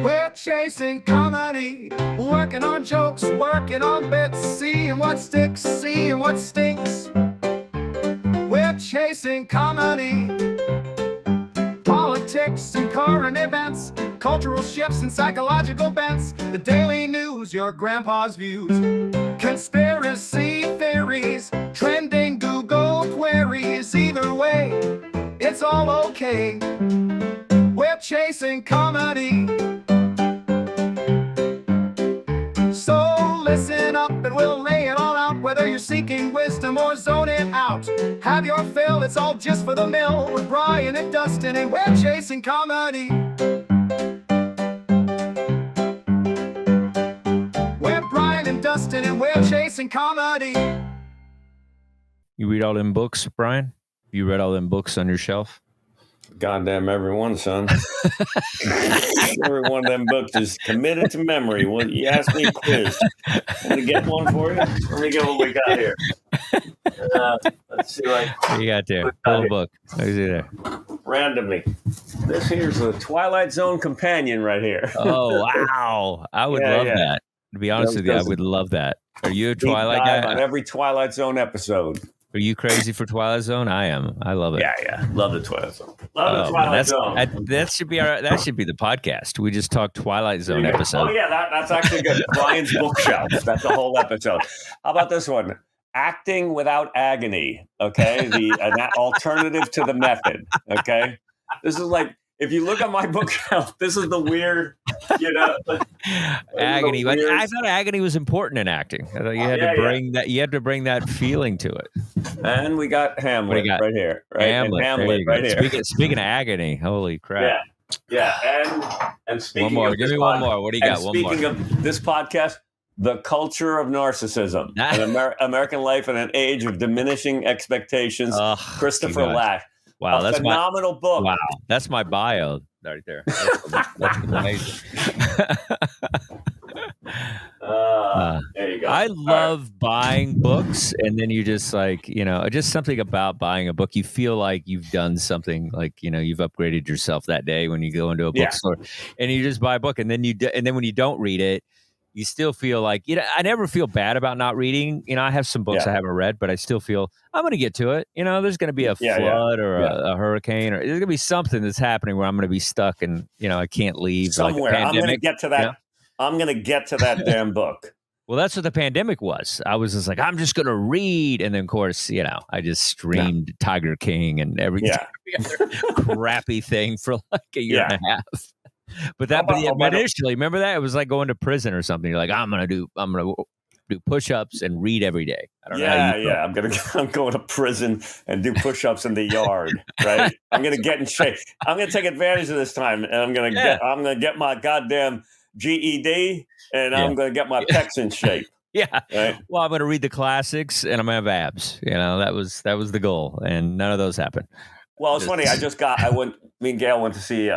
We're chasing comedy, working on jokes, working on bits, seeing what sticks, seeing what stinks. We're chasing comedy, politics and current events, cultural shifts and psychological bents, the daily news, your grandpa's views, conspiracy theories, trending Google queries. Either way, it's all okay. We're chasing comedy. So listen up and we'll lay it all out, whether you're seeking wisdom or zoning out. Have your fill, it's all just for the mill with Brian and Dustin, and we're chasing comedy. We're Brian and Dustin, and we're chasing comedy. You read all them books, Brian? You read all them books on your shelf? Goddamn every one, son. Every one of them books is committed to memory. When you ask me a quiz, want to get one for you? Let me get what we got here. Let's see what you got there. Pull a book. Let me see there. Randomly. This here's the Twilight Zone companion right here. Oh, wow. I would love that. To be honest with you, I would love that. Are you a Twilight guy? On every Twilight Zone episode. Are you crazy for Twilight Zone? I am. I love it. Yeah. Love the Twilight Zone. Love the Twilight Zone. That should be the podcast. We just talk Twilight Zone episode. Oh yeah, that's actually good. Brian's bookshelf. That's the whole episode. How about this one? Acting without agony. Okay, an alternative to the method. Okay, this is like, if you look at my bookshelf, this is the weird, agony. But I thought agony was important in acting. I thought you had to bring that. You had to bring that feeling to it. And we got Hamlet right here. Right? Hamlet right here. Speaking of agony, holy crap! Yeah. And speaking one more. Of Give me one more. What do you got? Speaking of this podcast, the culture of narcissism, American life in an age of diminishing expectations. Christopher Lack. Wow, that's phenomenal book. Wow, that's my bio right there. That's amazing. There you go. I love buying books, and then you just just something about buying a book. You feel like you've done something, like you've upgraded yourself that day when you go into a bookstore, and you just buy a book, and then when you don't read it, you still feel like, I never feel bad about not reading. I have some books I haven't read, but I still feel I'm going to get to it. There's going to be a flood or a hurricane, or there's going to be something that's happening where I'm going to be stuck and, I can't leave. Somewhere. Like I'm going to get to that. I'm going to get to that damn book. Well, that's what the pandemic was. I was just like, I'm just going to read. And then, of course, I just streamed Tiger King and every other crappy thing for like a year and a half. But initially, remember that? It was like going to prison or something. You're like, I'm gonna do push-ups and read every day. I don't know. I'm going to prison and do push-ups in the yard. Right? I'm gonna get in shape. I'm gonna take advantage of this time, and I'm gonna get my goddamn GED, and I'm gonna get my pecs in shape. Yeah. Right? Well, I'm gonna read the classics, and I'm gonna have abs. That was the goal, and none of those happened. Well, it's funny. Me and Gail went to see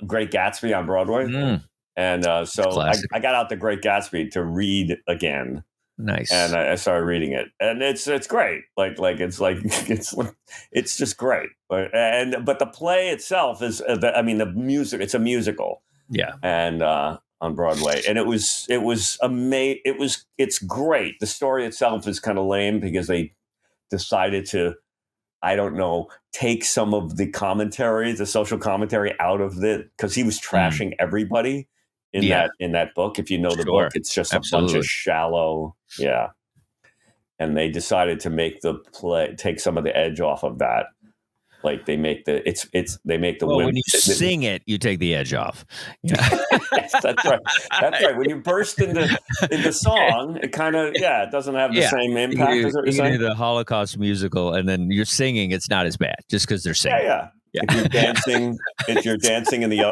Great Gatsby on Broadway. And so I got out the Great Gatsby to read again. Nice. And I started reading it, and it's great. It's just great. But the play itself is the music. It's a musical. Yeah. And on Broadway, and it's great. The story itself is kind of lame because they decided to, I don't know, take some of the commentary, the social commentary out of it, because he was trashing everybody in that book. If you know the book, it's just a bunch of shallow, And they decided to make the play, take some of the edge off of that. Like they make the women. When you sing it, you take the edge off. Yes, that's right. That's right. When you burst into song, it kind of it doesn't have the same impact. You do the Holocaust musical, and then you're singing. It's not as bad just because they're singing. Yeah. If you're dancing in the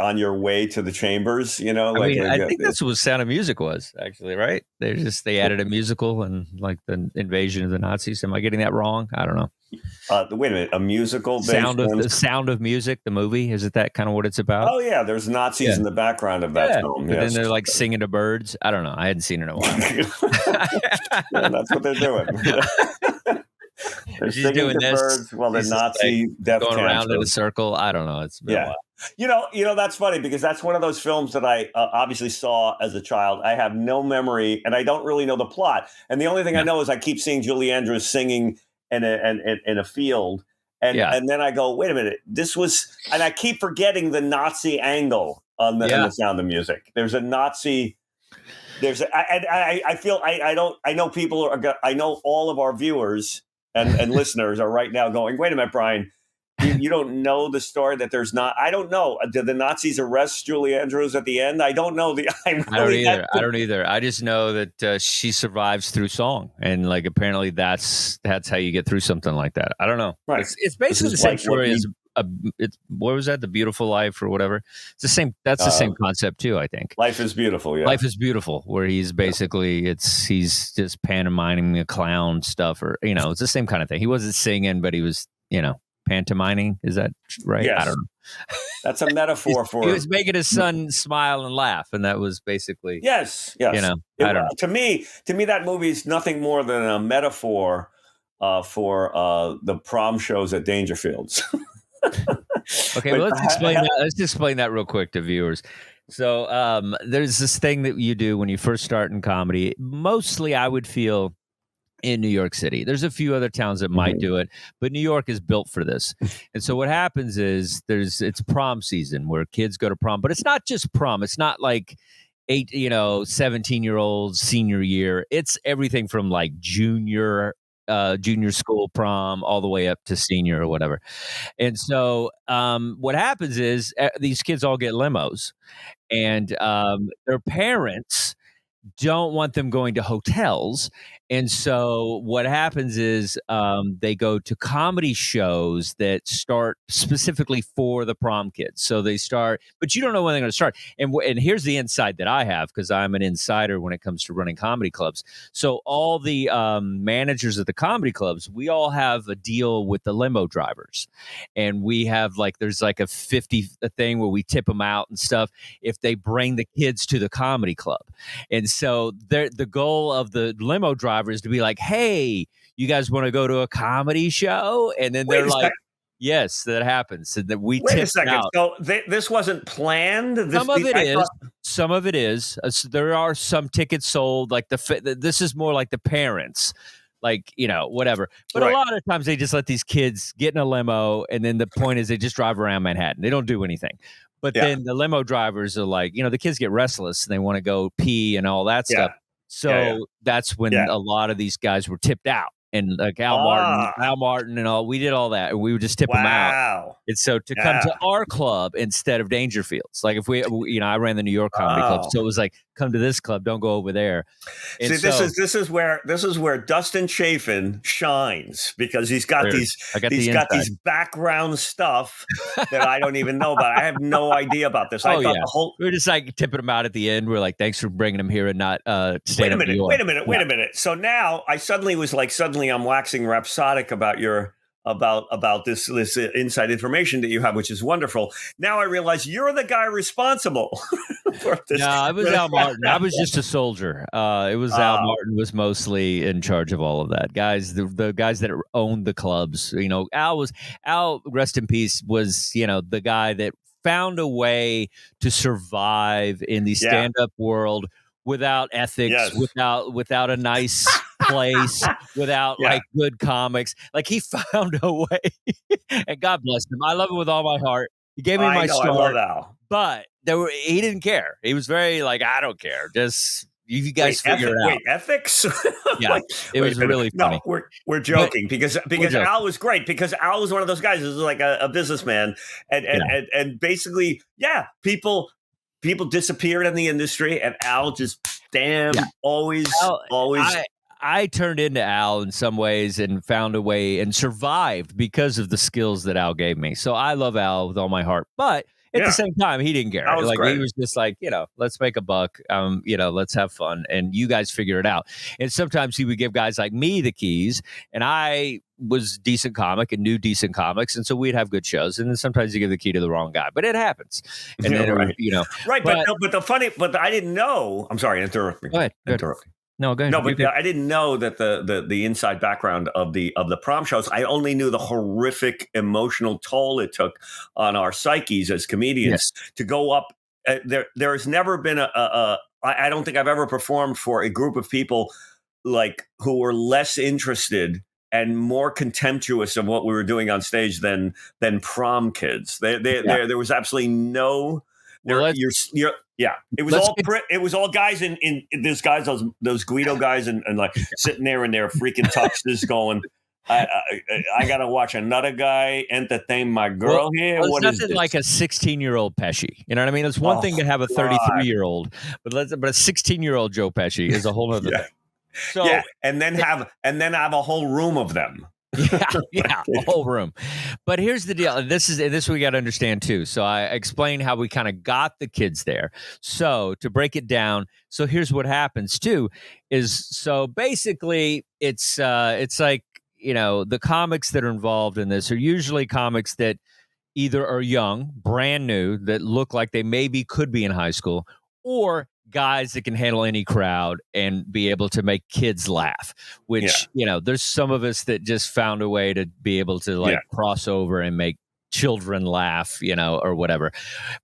on your way to the chambers, I think that's what Sound of Music was actually, right? They added a musical and like the invasion of the Nazis. Am I getting that wrong? I don't know. Wait a minute, a musical? The Sound of Music, the movie. Is it that kind of what it's about? Oh yeah, there's Nazis in the background of that film. But then they're like singing to birds. I don't know. I hadn't seen it in a while. That's what they're doing. They're She's singing doing to this. birds while the She's just, Nazi death going around in a cancers. circle. I don't know. It's been a Yeah. while. That's funny because that's one of those films that I obviously saw as a child. I have no memory and I don't really know the plot. And the only thing I Yeah. know is I keep seeing Julie Andrews singing in a field. And Yeah. and then I go, wait a minute, and I keep forgetting the Nazi angle on in the Sound of Music. There's a Nazi. I feel I know people I know all of our viewers and listeners are right now going, wait a minute, Brian, you don't know the story that there's not. I don't know. Did the Nazis arrest Julie Andrews at the end? I don't know. I don't either. I just know that she survives through song, and like apparently that's how you get through something like that. I don't know. Right. It's basically the same like story as what was that? The Beautiful Life or whatever. It's the same. That's the same concept too. I think Life is Beautiful. Yeah. Life is Beautiful, where he's basically he's just pantomiming a clown stuff, or it's the same kind of thing. He wasn't singing, but he was pantomiming. Is that right? Yes. I don't know. That's a metaphor for. He was making his son smile and laugh, and that was basically yes. I don't know. To me, that movie is nothing more than a metaphor for the prom shows at Dangerfields. Okay, well, let's explain that. Let's explain that real quick to viewers. So there's this thing that you do when you first start in comedy. Mostly, I would feel in New York City. There's a few other towns that might do it, but New York is built for this. And so what happens is it's prom season where kids go to prom, but it's not just prom. It's not like 17-year-olds senior year. It's everything from like junior school prom all the way up to senior or whatever. And so what happens is these kids all get limos, and their parents don't want them going to hotels. And so what happens is they go to comedy shows that start specifically for the prom kids. So they start, but you don't know when they're going to start. And here's the insight that I have, because I'm an insider when it comes to running comedy clubs. So all the managers of the comedy clubs, we all have a deal with the limo drivers. And we have there's like a 50 thing where we tip them out and stuff if they bring the kids to the comedy club. And so the goal of the limo driver is to be like, hey, you guys want to go to a comedy show? And then they're like, yes, that happens. And then we Wait a tip second. out. So this wasn't planned? Some of it is. So there are some tickets sold. Like this is more like the parents. Whatever. But a lot of times they just let these kids get in a limo, and then the point is they just drive around Manhattan. They don't do anything. But then the limo drivers are like, the kids get restless and they want to go pee and all that stuff. So that's when a lot of these guys were tipped out. And like Al Martin and all, we did all that. And we would just tip them out. And so to come to our club instead of Dangerfield's, like if I ran the New York Comedy Club. So it was like, come to this club, don't go over there. And see, this is where Dustin Chafin shines, because he's got these background stuff that I don't even know about. I have no idea about this. I thought we were just like tipping them out at the end. We're like, thanks for bringing them here and not staying in New York. Wait a minute. So now I suddenly I'm waxing rhapsodic about about this inside information that you have, which is wonderful. Now I realize you're the guy responsible for this. No, I was Al Martin. I was just a soldier. It was Al Martin was mostly in charge of all of that. Guys, the guys that owned the clubs. Al, rest in peace, was the guy that found a way to survive in the stand-up world without ethics, without a nice place, without like good comics. Like he found a way, and God bless him. I love him with all my heart. He gave me my start. I love Al. But he didn't care. He was very like, I don't care. Just you guys figure it out. Wait, ethics? Yeah, it was really funny. No, we're joking because Al was great, because Al was one of those guys who was like a businessman, and basically, people disappeared in the industry, and Al just always. I turned into Al in some ways and found a way and survived because of the skills that Al gave me. So I love Al with all my heart, but at the same time, he didn't care. He was just like, let's make a buck. Let's have fun, and you guys figure it out. And sometimes he would give guys like me the keys, and I was decent comic and knew decent comics, and so we'd have good shows. And then sometimes you give the key to the wrong guy, but it happens. And then, right. But I didn't know. I'm sorry, interrupt me. Go ahead. No, go ahead. No, but I didn't know that the inside background of the prom shows. I only knew the horrific emotional toll it took on our psyches as comedians to go up. There has never been I don't think I've ever performed for a group of people like who were less interested and more contemptuous of what we were doing on stage than prom kids. There was absolutely no. Well, It was all guys in those guys, those Guido guys, and like sitting there in their freaking tuxes, going, I gotta watch another guy entertain my girl here. Well, what it's is nothing this? like a 16-year-old Pesci. You know what I mean? It's one thing to have a 33-year-old, but a 16-year-old Joe Pesci is a whole other thing. So and then have a whole room of them. Yeah, a whole room. But here's the deal. This we got to understand too. So I explained how we kind of got the kids there. So to break it down, so here's what happens too is so basically it's like, you know, the comics that are involved in this are usually comics that either are young, brand new, that look like they maybe could be in high school, or guys that can handle any crowd and be able to make kids laugh, which, you know, there's some of us that just found a way to be able to like cross over and make children laugh, you know, or whatever.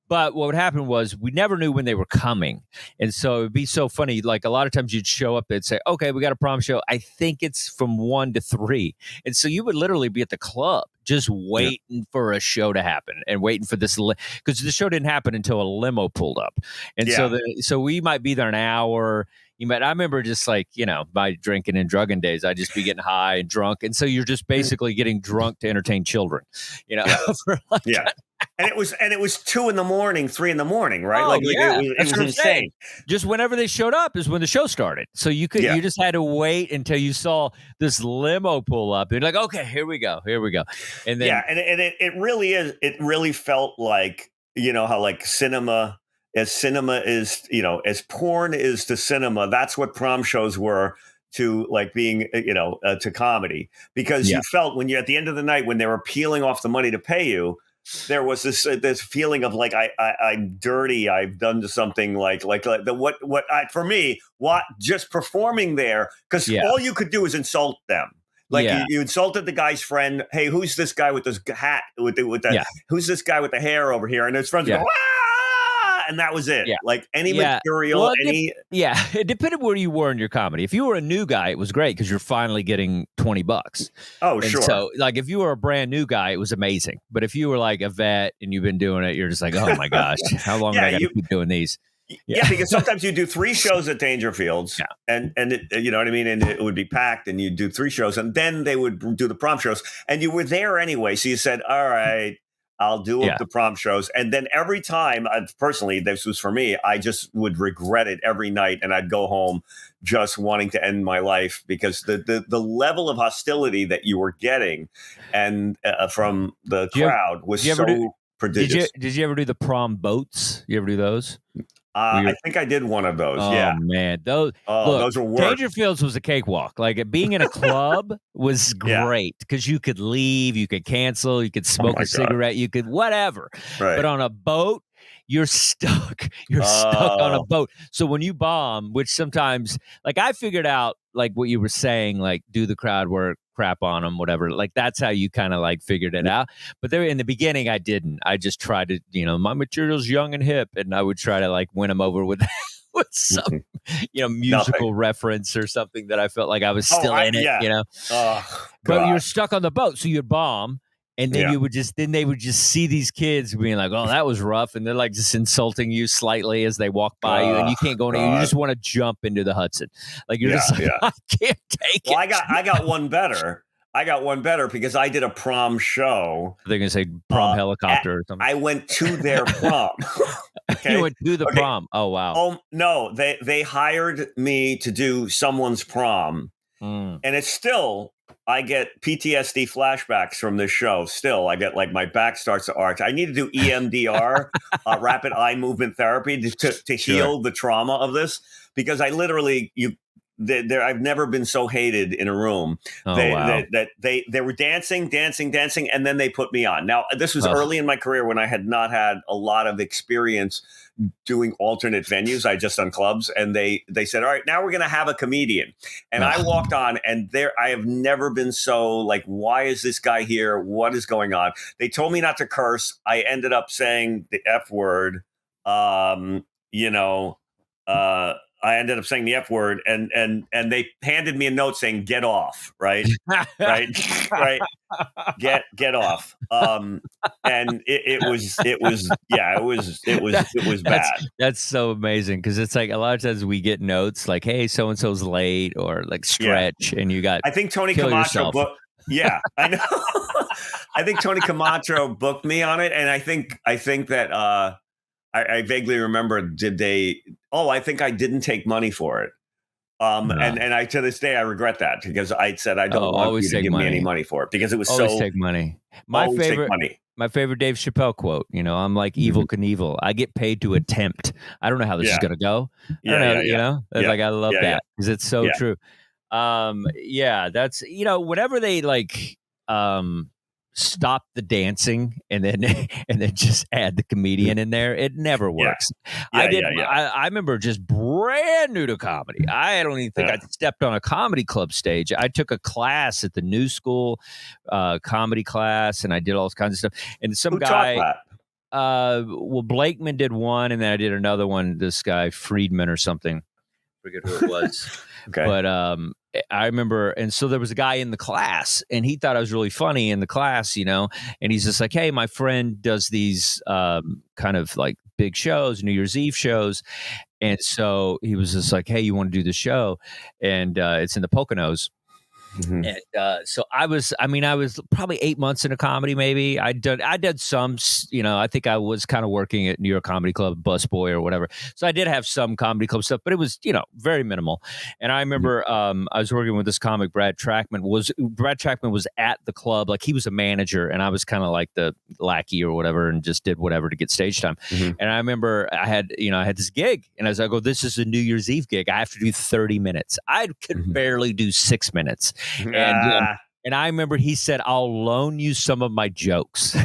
But what would happen was we never knew when they were coming. And so it'd be so funny. Like a lot of times you'd show up, they'd say, okay, we got a prom show. I think it's from 1 to 3. And so you would literally be at the club just waiting for a show to happen and waiting for this, because the show didn't happen until a limo pulled up. And so we might be there an hour. I remember just like, you know, my drinking and drugging days, I'd just be getting high and drunk. And so you're just basically getting drunk to entertain children, you know? And it was 2 a.m, 3 a.m, right? Oh, it was insane. Just whenever they showed up is when the show started. So you just had to wait until you saw this limo pull up. And you're like, okay, here we go. And then and it really is. It really felt like, you know, how like cinema is, you know, as porn is to cinema. That's what prom shows were to like being, you know, to comedy, because you felt when you at the end of the night when they were peeling off the money to pay you, there was this feeling of like I'm dirty. I've done something like for me, just performing there, because all you could do is insult them. Like you insulted the guy's friend. Hey, who's this guy with this hat with the who's this guy with the hair over here? And his friends go, ah! And that was it. Like any material, it depended where you were in your comedy. If you were a new guy, it was great because you're finally getting $20. Oh, and sure. So, like, if you were a brand new guy, it was amazing. But if you were like a vet and you've been doing it, you're just like, oh my gosh, how long am I going to keep doing these? Yeah, because sometimes you do 3 shows at Dangerfields, and it, you know what I mean, and it would be packed, and you do 3 shows, and then they would do the prom shows, and you were there anyway, so you said, all right, I'll do the prom shows. And then every time, personally, this was for me, I just would regret it every night. And I'd go home just wanting to end my life, because the level of hostility that you were getting and from the crowd was so prodigious. Did you ever do the prom boats? You ever do those? I think I did one of those. Oh man, those were worse. Dangerfields was a cakewalk. Like being in a club was great because you could leave, you could cancel, you could smoke a cigarette, you could whatever. Right. But on a boat, you're stuck. You're stuck on a boat. So when you bomb, which sometimes, like I figured out, like what you were saying, like do the crowd work, crap on them, whatever. Like that's how you kind of like figured it out. But there in the beginning, I didn't. I just tried to, you know, my material's young and hip, and I would try to like win them over with some, you know, musical reference or something that I felt like I was still in it, you know. But you're stuck on the boat, so you'd bomb. And then they would just see these kids being like, "Oh, that was rough," and they're like just insulting you slightly as they walk by you, and you can't go anywhere. You just want to jump into the Hudson, like you're just like, I can't take it. Well, I got one better. I got one better because I did a prom show. They're gonna say prom helicopter or something. I went to their prom. Okay? You went to the prom. Oh wow. Oh no, they hired me to do someone's prom, and it's still. I get PTSD flashbacks from this show. Still, I get like my back starts to arch. I need to do EMDR, rapid eye movement therapy, to heal the trauma of this, because I literally I've never been so hated in a room. Oh, they, wow. they were dancing, and then they put me on. Now, this was early in my career when I had not had a lot of experience doing alternate venues. I just done clubs, and they said, all right, now we're going to have a comedian. And I walked on, and I have never been so like, why is this guy here? What is going on? They told me not to curse. I ended up saying the F word. I ended up saying the F word, and they handed me a note saying, get off, right? right. Get off. And it was bad. That's so amazing. Cause it's like a lot of times we get notes like, hey, so-and-so's late, or like stretch, and you got, I think Tony Camacho yeah, I know. I think Tony Camacho booked me on it. And I think that, I vaguely remember, I think I didn't take money for it. And I, to this day, I regret that, because I said, I don't want you to give me any money for it, because it was always take money. My favorite Dave Chappelle quote, I'm like Evel Knievel. I get paid to attempt. I don't know how this is going to go. Like, I love that, because it's so true. That's, whenever they like, stop the dancing and then just add the comedian in there, it never works. I remember just brand new to comedy. I don't even think I stepped on a comedy club stage. I took a class at the New School comedy class, and I did all kinds of stuff. And some guy, Blakeman did one, and then I did another one. This guy Friedman or something, forget who it was. Okay. But I remember, and so there was a guy in the class, and he thought I was really funny in the class, and he's just like, hey, my friend does these kind of like big shows, New Year's Eve shows. And so he was just like, hey, you want to do the show? And it's in the Poconos. Mm-hmm. And so I was probably 8 months into comedy. Maybe I did some, I think I was kind of working at New York Comedy Club, busboy or whatever. So I did have some comedy club stuff, but it was, very minimal. And I remember I was working with this comic, Brad Trackman was at the club. Like, he was a manager, and I was kind of like the lackey or whatever, and just did whatever to get stage time. Mm-hmm. And I remember I had this gig, and as I go, this is a New Year's Eve gig. I have to do 30 minutes. I could barely do 6 minutes. And I remember he said, I'll loan you some of my jokes.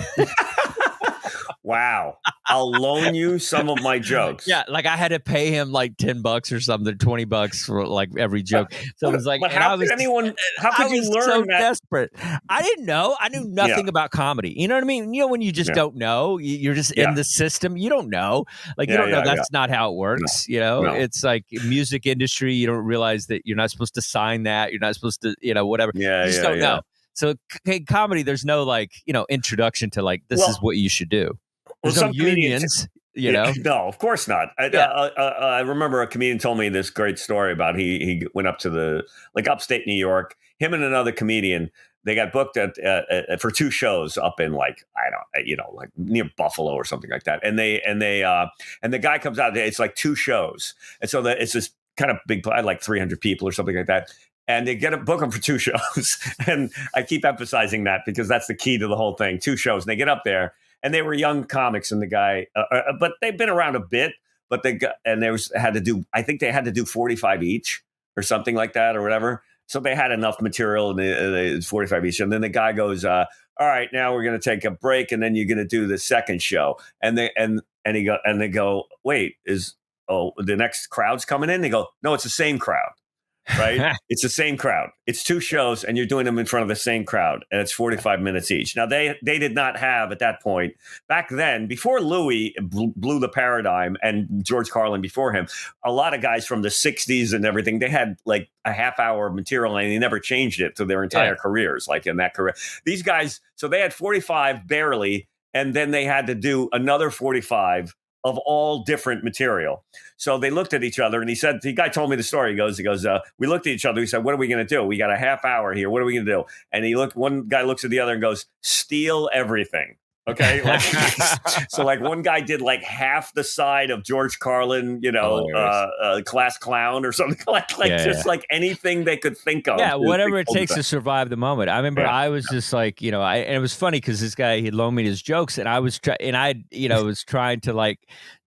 Wow. I'll loan you some of my jokes. Yeah. Like, I had to pay him like $10 or something, $20 for like every joke. So it was like, but how could you learn so that? Desperate. I didn't know. I knew nothing about comedy. You know what I mean? When you just don't know, you're just in the system. You don't know. Like, you don't know that's not how it works. No. It's like music industry. You don't realize that you're not supposed to sign that. You're not supposed to, whatever. You just don't know. So comedy, there's no like, introduction to like, this is what you should do. There's no unions, No, of course not. I remember a comedian told me this great story about he went up to the upstate New York. Him and another comedian, they got booked for 2 shows up in like near Buffalo or something like that. And the guy comes out. It's like 2 shows, and so it's this kind of big, like 300 people or something like that. And they book them for 2 shows. And I keep emphasizing that because that's the key to the whole thing. 2 shows, and they get up there. And they were young comics, and the guy, but they've been around a bit. But I think they had to do 45 each or something like that or whatever. So they had enough material, and it's 45 each. And then the guy goes, "All right, now we're going to take a break, and then you're going to do the second show." And they go, "Wait, the next crowd's coming in?" They go, "No, it's the same crowd." Right? It's the same crowd. It's 2 shows, and you're doing them in front of the same crowd, and it's 45 minutes each. Now, they did not have, at that point, back then, before Louis blew the paradigm, and George Carlin before him, a lot of guys from the 60s and everything, they had like a half-hour material, and they never changed it to their entire careers, like in that career. These guys, so they had 45 barely, and then they had to do another 45 of all different material. So they looked at each other, and the guy told me the story. He goes, we looked at each other. We said, what are we going to do? We got a half hour here. What are we going to do? And one guy looks at the other and goes, steal everything. Okay. So like one guy did like half the side of George Carlin, class clown or something like anything they could think of. Yeah. Whatever it takes to survive the moment. I remember I was just like, and it was funny because this guy, he loaned me his jokes, and I was was trying to like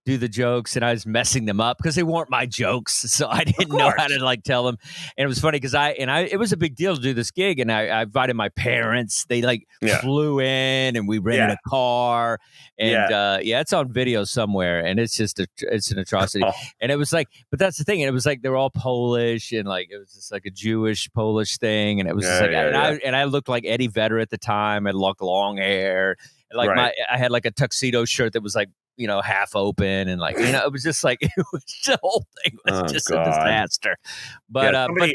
do the jokes, and I was messing them up because they weren't my jokes, so I didn't know how to like tell them. And it was funny because it was a big deal to do this gig, and I invited my parents. They like flew in, and we rented a car, and it's on video somewhere, and it's just it's an atrocity. And it was like, but that's the thing, and it was like they were all Polish, and like it was just like a Jewish Polish thing, and it was just like, I looked like Eddie Vedder at the time. I had long hair, and like I had like a tuxedo shirt that was like, you know, half open, and like, you know, it was just like, it was the whole thing was just a disaster. But but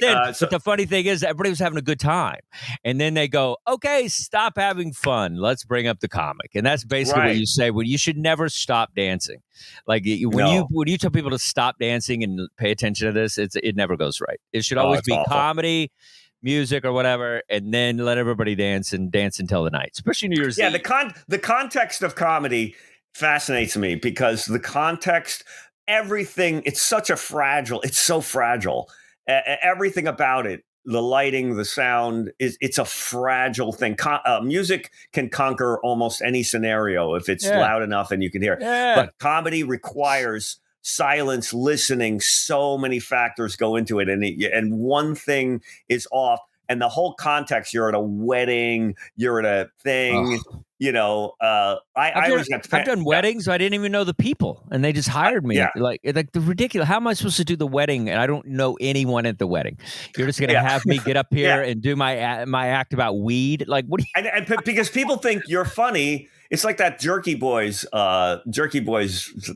the funny thing is, everybody was having a good time, and then they go, okay, stop having fun, let's bring up the comic. And that's basically what you say, when you should never stop dancing. Like when you tell people to stop dancing and pay attention to this, it never goes right. It should always be awful. Comedy, music, or whatever, and then let everybody dance until the night, especially New Year's Eve. The context of comedy fascinates me, because the context, everything, it's so fragile. Everything about it, the lighting, the sound, it's a fragile thing. Music can conquer almost any scenario if it's loud enough and you can hear it. But comedy requires silence, listening. So many factors go into it, and one thing is off, and the whole context, you're at a wedding, you're at a thing. You know, I've done weddings. I didn't even know the people, and they just hired me. Like the ridiculous. How am I supposed to do the wedding, and I don't know anyone at the wedding? You're just going to have me get up here and do my act about weed? Like, what do you? And because people think you're funny. It's like that Jerky Boys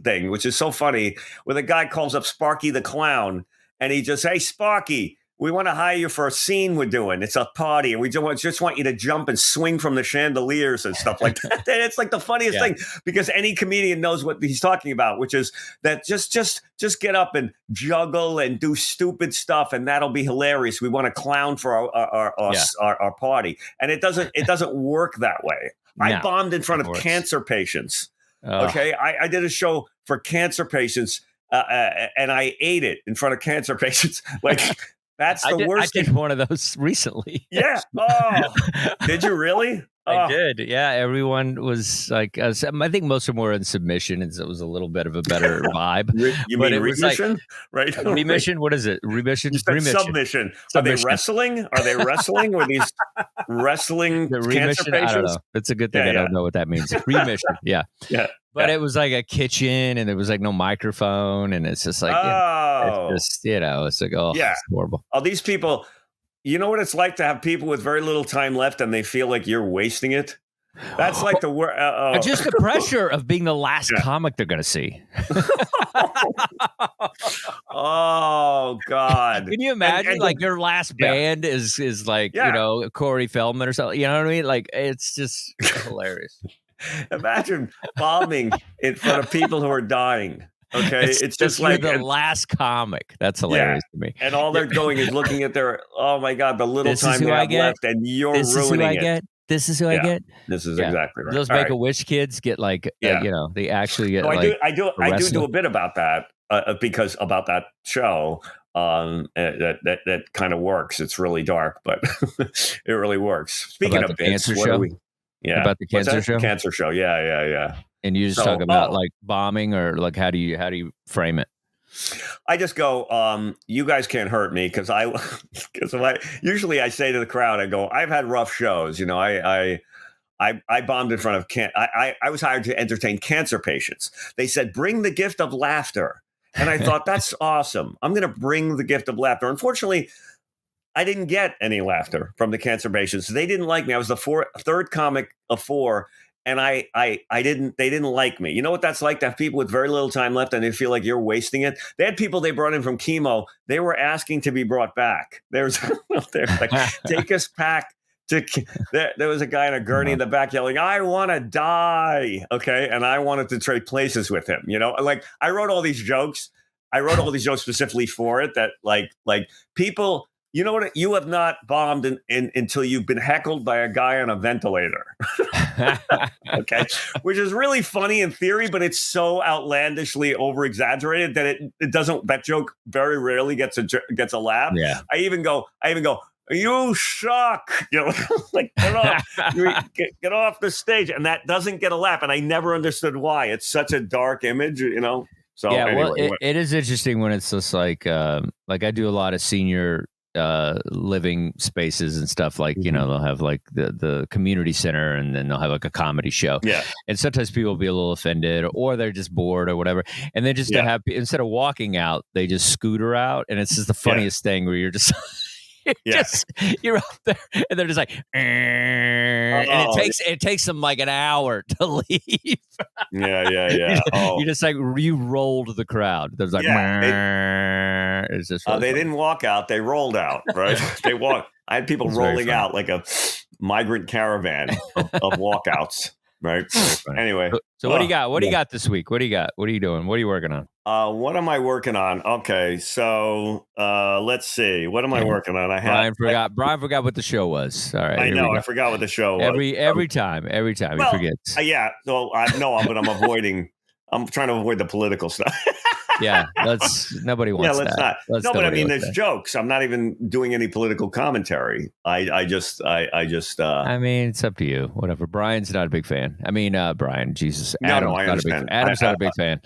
thing, which is so funny, where the guy calls up Sparky the Clown, and he just, hey, Sparky, we want to hire you for a scene we're doing. It's a party, and we just want you to jump and swing from the chandeliers and stuff like that. And it's like the funniest thing, because any comedian knows what he's talking about, which is that just get up and juggle and do stupid stuff, and that'll be hilarious. We want to clown for our party, and it doesn't work that way. I bombed in front of cancer patients. Okay, I did a show for cancer patients, and I ate it in front of cancer patients. Like. That's the worst. I did one of those recently. Yeah. Oh, did you really? I did. Yeah. Everyone was like, I think most of them were in submission, and so it was a little bit of a better vibe. You mean remission? Right. Remission? What is it? Remission? Remission. Submission. Are they wrestling? Were these wrestling cancer patients? I don't know. It's a good thing I don't know what that means. Remission. Yeah. Yeah. But it was like a kitchen, and there was like no microphone, and it's just like, it's like, it's horrible. Oh, these people, you know what it's like to have people with very little time left, and they feel like you're wasting it? That's like the word. Just the pressure of being the last comic they're going to see. Oh, God. Can you imagine like your last band is like, you know, Corey Feldman or something? You know what I mean? Like, it's just hilarious. Imagine bombing in front of people who are dying. Okay, it's just like the last comic. That's hilarious to me. And all they're doing is looking at their, oh my God, the little time they have left, and you're ruining it. This is who I get. This is exactly right. Those Make-A-Wish kids get like, you know, they actually get. I do a bit about that because about that show. That kind of works. It's really dark, but it really works. Speaking of bits, cancer show. About the cancer show. Cancer show. Yeah. And you just talk about like bombing, or like how do you frame it? I just go, you guys can't hurt me, because usually I say to the crowd, I go, I've had rough shows. You know, I bombed in front of I was hired to entertain cancer patients. They said, bring the gift of laughter. And I thought, that's awesome. I'm going to bring the gift of laughter. Unfortunately, I didn't get any laughter from the cancer patients. They didn't like me. I was the third comic of four. And they didn't like me. You know what that's like, to have people with very little time left, and they feel like you're wasting it. They had people they brought in from chemo. They were asking to be brought back. They're like, take us back to. There was a guy in a gurney in the back yelling, "I want to die." Okay, and I wanted to trade places with him. You know, like I wrote all these jokes. Specifically for it. That like people. You know what? You have not bombed until you've been heckled by a guy on a ventilator. Okay, which is really funny in theory, but it's so outlandishly over-exaggerated that it doesn't. That joke very rarely gets a laugh. Yeah. I even go. you suck. You know, like get off the stage, and that doesn't get a laugh. And I never understood why. It's such a dark image, you know. So yeah, anyway, well, it is interesting when it's just like I do a lot of senior living spaces and stuff. Like you know, they'll have like the community center, and then they'll have like a comedy show. Yeah, and sometimes people will be a little offended, or they're just bored, or whatever. And then just to have instead of walking out, they just scooter out, and it's just the funniest thing where you're just. You're up there, and they're just like, and it takes them like an hour to leave. Yeah. You just like you rolled the crowd. There's like, it's just really they didn't walk out; they rolled out. Right? They walked. I had people rolling out like a migrant caravan of walkouts. Right. Anyway, so what do you got? What do you got this week? What do you got? What are you doing? What are you working on? What am I working on? Okay, so let's see. What am I working on? Brian forgot what the show was. All right, I know. I forgot what the show was. Every time he forgets. Yeah. So but I'm avoiding. I'm trying to avoid the political stuff. Yeah, nobody wants that. Let's not. But I mean, there's jokes. I'm not even doing any political commentary. I just. I mean, it's up to you. Whatever. Brian's not a big fan. I mean, Brian. Jesus. Adam's not a big fan.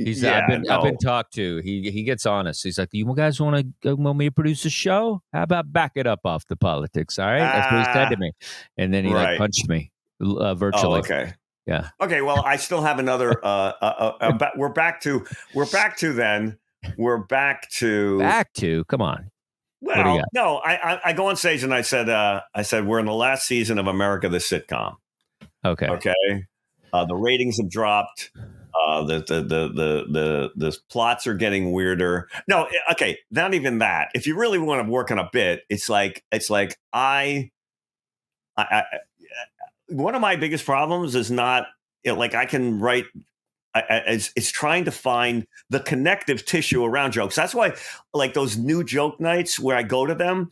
I've been talked to. He gets honest. He's like, "You guys want me to produce a show? How about back it up off the politics? All right." That's what he said to me, and then he like punched me virtually. Oh, okay. Yeah. Okay. Well, I still have another. We're back to. Come on. Well, no. I go on stage and I said we're in the last season of America the sitcom. Okay. Okay. The ratings have dropped. The plots are getting weirder. No, okay, not even that. If you really want to work on a bit, it's like I one of my biggest problems is not like I can write. It's trying to find the connective tissue around jokes. That's why, like those new joke nights where I go to them,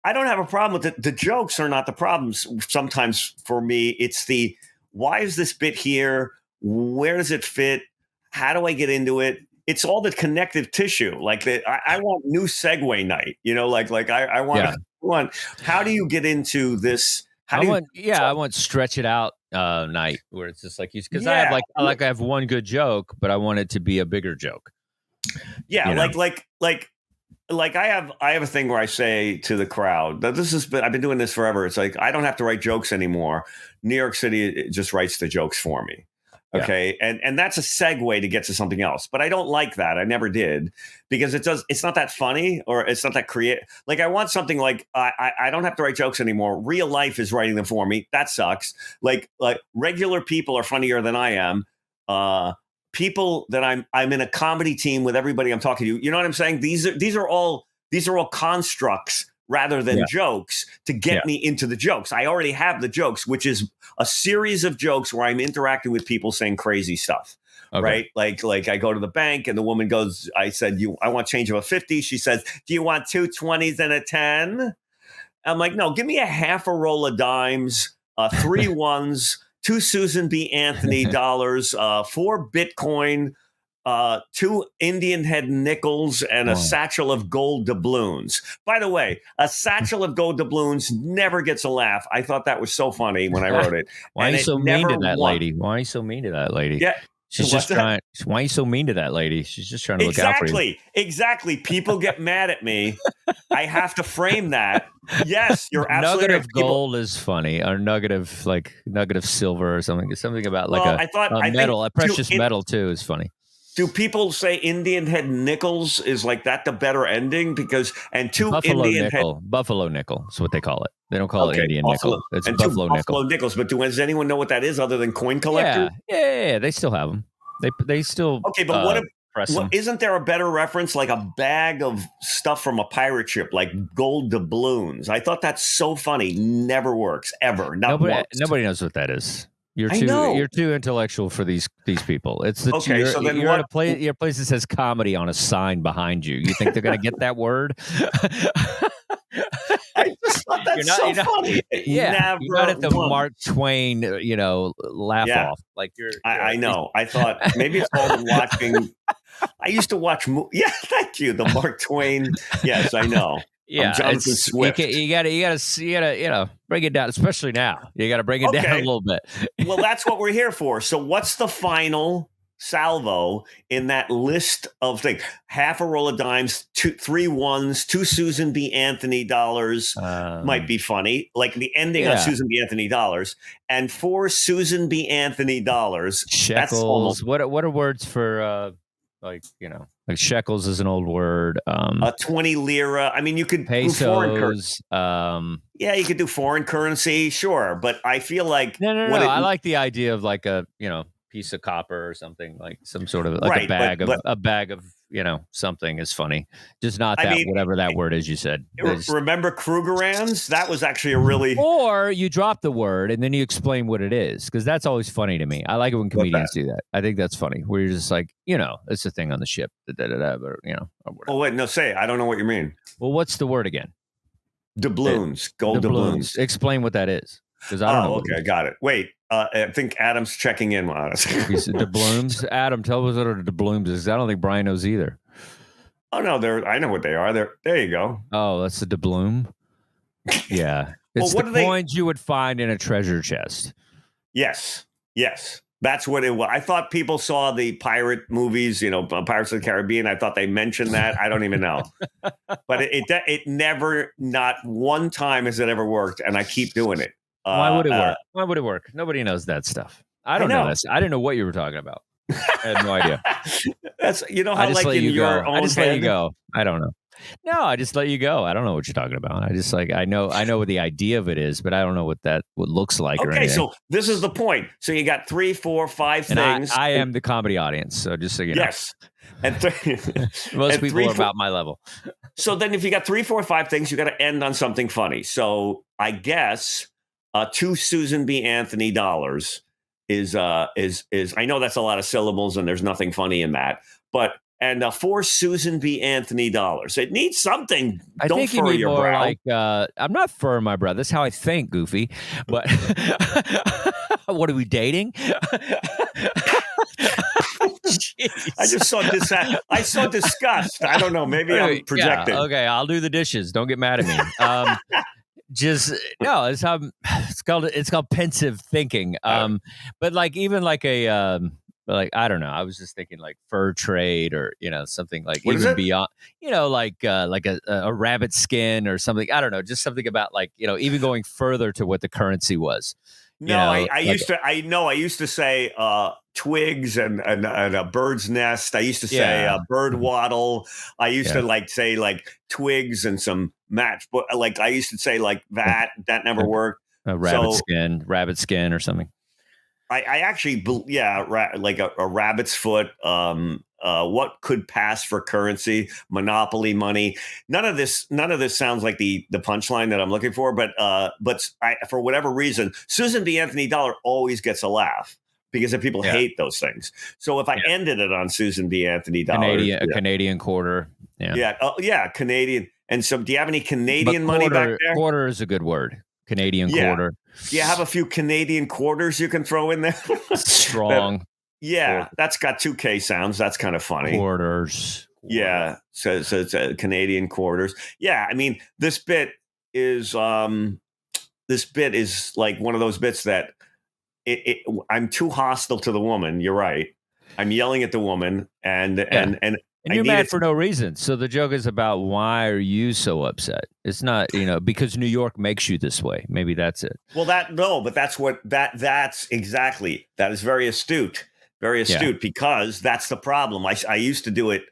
I don't have a problem with it. The jokes are not the problems. Sometimes for me, it's the why is this bit here? Where does it fit? How do I get into it? It's all the connective tissue. Like I want new segue night. You know, like I want. How do you get into this? I want stretch it out night where it's just like because I have one good joke, but I want it to be a bigger joke. Yeah, you know? like I have a thing where I say to the crowd that I've been doing this forever. It's like I don't have to write jokes anymore. New York City just writes the jokes for me. Okay. Yeah. And that's a segue to get to something else. But I don't like that. I never did because it's not that funny or it's not that creative. Like I want something like I don't have to write jokes anymore. Real life is writing them for me. That sucks. Like regular people are funnier than I am. People that I'm in a comedy team with everybody I'm talking to. You know what I'm saying? These are all constructs rather than jokes to get me into the jokes. I already have the jokes, which is a series of jokes where I'm interacting with people saying crazy stuff, right? Like I go to the bank and the woman goes, I said, I want change of a 50. She says, do you want 2 20s and a 10? I'm like, no, give me a half a roll of dimes, 3 ones, 2 Susan B. Anthony dollars, 4 Bitcoin, 2 Indian head nickels and a satchel of gold doubloons. By the way, a satchel of gold doubloons never gets a laugh. I thought that was so funny when I wrote it. Why are you so mean to that lady? Why are you so mean to that lady? Yeah. She's just trying. Why are you so mean to that lady? She's just trying to look out for you. Exactly. People get mad at me. I have to frame that. Yes, you're absolutely right. Nugget of gold is funny, or nugget of silver or something. Something about like a metal, a precious metal too is funny. Do people say Indian head nickels is like that the better ending? Because Buffalo nickel is what they call it. They don't call it Indian nickel. It's Buffalo nickels. But does anyone know what that is other than coin collector? Yeah. They still have them. They still but isn't there a better reference like a bag of stuff from a pirate ship like gold doubloons? I thought that's so funny. Never works ever. Nobody knows what that is. You're too intellectual for these people. It's the you're at a place. Your place that says comedy on a sign behind you. You think they're going to get that word? I just thought that's funny. Yeah, you're not at the Mark Twain, laugh off. Like I know. I thought maybe it's called watching. I used to watch. Yeah, thank you. The Mark Twain. Yes, I know. Yeah, Jonathan Swift. You gotta, bring it down, especially now. You gotta bring it down a little bit. Well, that's what we're here for. So what's the final salvo in that list of things? Half a roll of dimes, 3 ones, 2 Susan B. Anthony dollars might be funny. Like the ending on Susan B. Anthony dollars, and 4 Susan B. Anthony dollars. Shekels. What are words for like shekels is an old word. 20 lira. I mean, you could pesos. Do foreign currency. You could do foreign currency, sure. But I feel like no. I like the idea of like a piece of copper or something, like some sort of like a bag of something is funny. Just not whatever that word is you said. Remember Krugerrands? That was actually a really... Or you drop the word and then you explain what it is, because that's always funny to me. I like it when comedians do that. I think that's funny, where you're just like, it's a thing on the ship, or whatever. Oh, wait, no, say it. I don't know what you mean. Well, what's the word again? Doubloons. Gold doubloons. Explain what that is, because I don't know. Okay, got it. Wait, I think Adam's checking in on us. He said doubloons. Adam, tell us what a doubloons is. I don't think Brian knows either. Oh no, I know what they are. There you go. Oh, that's a doubloon. Yeah, it's the coins you would find in a treasure chest. Yes, that's what it was. I thought people saw the pirate movies, Pirates of the Caribbean. I thought they mentioned that. I don't even know, but it never, not one time has it ever worked, and I keep doing it. Why would it work? Why would it work? Nobody knows that stuff. I don't know this. I didn't know what you were talking about. I had no idea. That's how I just like in your own I just head. let you go. I don't know. No, I just let you go. I don't know what you're talking about. I just I know what the idea of it is, but I don't know what looks like. Okay, or anything. So this is the point. So you got 3, 4, 5 things. I am the comedy audience, so just so you know. Yes. And most people are about my level. So then, if you got 3, 4, 5 things, you got to end on something funny. So I guess 2 Susan B. Anthony dollars is I know that's a lot of syllables and there's nothing funny in that, but 4 Susan B. Anthony dollars. It needs something. I think you need more brow. Like I'm not furrowing my brow. That's how I think, Goofy. But what are we dating? I just saw I saw disgust. I don't know. Maybe I'm projecting. Yeah, okay, I'll do the dishes. Don't get mad at me. It's called pensive thinking. But like even like a like I don't know. I was just thinking like fur trade or something like what even beyond like a rabbit skin or something. I don't know. Just something about like even going further to what the currency was. No, I used to say twigs and a bird's nest. I used to say bird waddle. I used to say twigs and some match. But like I used to say like that never worked. A rabbit skin or something. I actually, like a rabbit's foot. What could pass for currency? Monopoly money. None of this sounds like the punchline that I'm looking for. But for whatever reason, Susan B. Anthony dollar always gets a laugh because if people hate those things. So if I ended it on Susan B. Anthony dollar, Canadian quarter. Canadian. And so, do you have any Canadian money back there? Quarter is a good word. Canadian quarter. Do you have a few Canadian quarters you can throw in there? Strong. That's got 2K sounds. That's kind of funny. Quarters. Yeah. So it's Canadian quarters. Yeah. I mean, this bit is like one of those bits that I'm too hostile to the woman. You're right. I'm yelling at the woman and you're mad for no reason. So the joke is about why are you so upset? It's not, because New York makes you this way. Maybe that's it. Well, but that's exactly. That is very astute because that's the problem. I used to do it.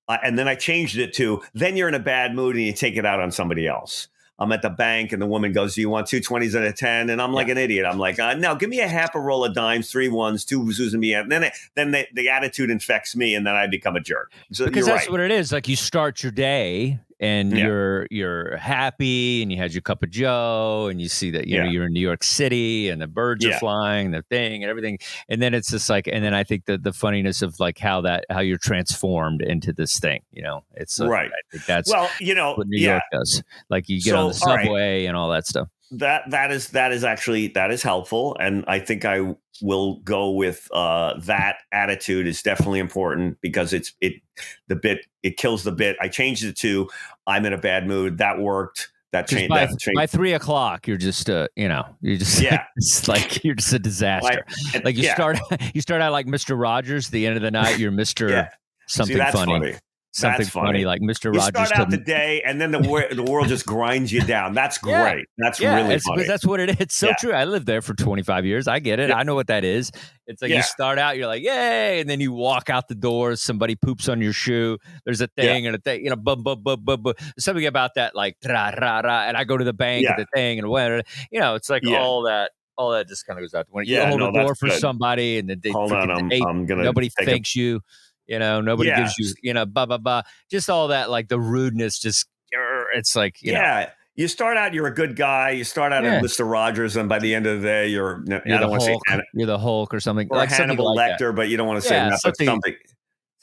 And then I changed it to, then you're in a bad mood and you take it out on somebody else. I'm at the bank and the woman goes, do you want 2 20s and a 10? And I'm like an idiot. I'm like, no, give me a half a roll of dimes, 3 ones, 2 Susan B. And then the attitude infects me and then I become a jerk. So because that's what it is. Like you start your day and you're happy and you had your cup of Joe and you see that you're in New York City and the birds are flying, the thing and everything. And then it's just like, and then I think the funniness of like how you're transformed into this thing, it's like, right. I think that's what New York does. Like you get on the subway and all that stuff. that is helpful, and I think I will go with that attitude is definitely important because it kills the bit. I changed it to I'm in a bad mood. That worked. That changed. By 3 o'clock, you're just it's like you're just a disaster. Like you start out like Mr. Rogers. The end of the night, you're Mr. Something funny. Something funny like Mr. Rogers. You start out the day, and then the world just grinds you down. That's great. That's really funny. That's what it is. It's so true. I lived there for 25 years. I get it. I know what that is. It's like you start out, you're like, yay, and then you walk out the door. Somebody poops on your shoe. There's a thing and a thing. There's something about that, like rah, rah, rah, and I go to the bank and the thing and whatever. It's like all that just kind of goes out the window. You hold the door for somebody, and then nobody thanks you. Nobody gives you, blah, blah, blah. Just all that, like the rudeness, just, it's like, you start out, you're a good guy. You start out as Mr. Rogers, and by the end of the day, you're the Hulk or something. Or like Hannibal Lecter, but you don't want to say something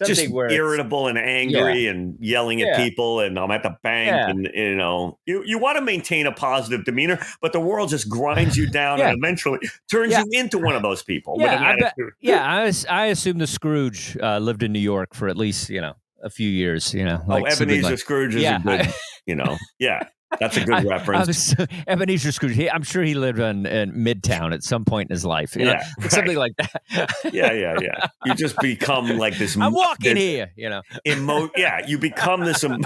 just irritable and angry and yelling at people, and I'm at the bank, and you want to maintain a positive demeanor, but the world just grinds you down and eventually turns you into one of those people. I assume the Scrooge lived in New York for at least a few years. Ebenezer Scrooge is a good, That's a good reference. Ebenezer Scrooge. I'm sure he lived in Midtown at some point in his life. Something like that. Yeah. You just become like this. I'm walking here. You become this. I'm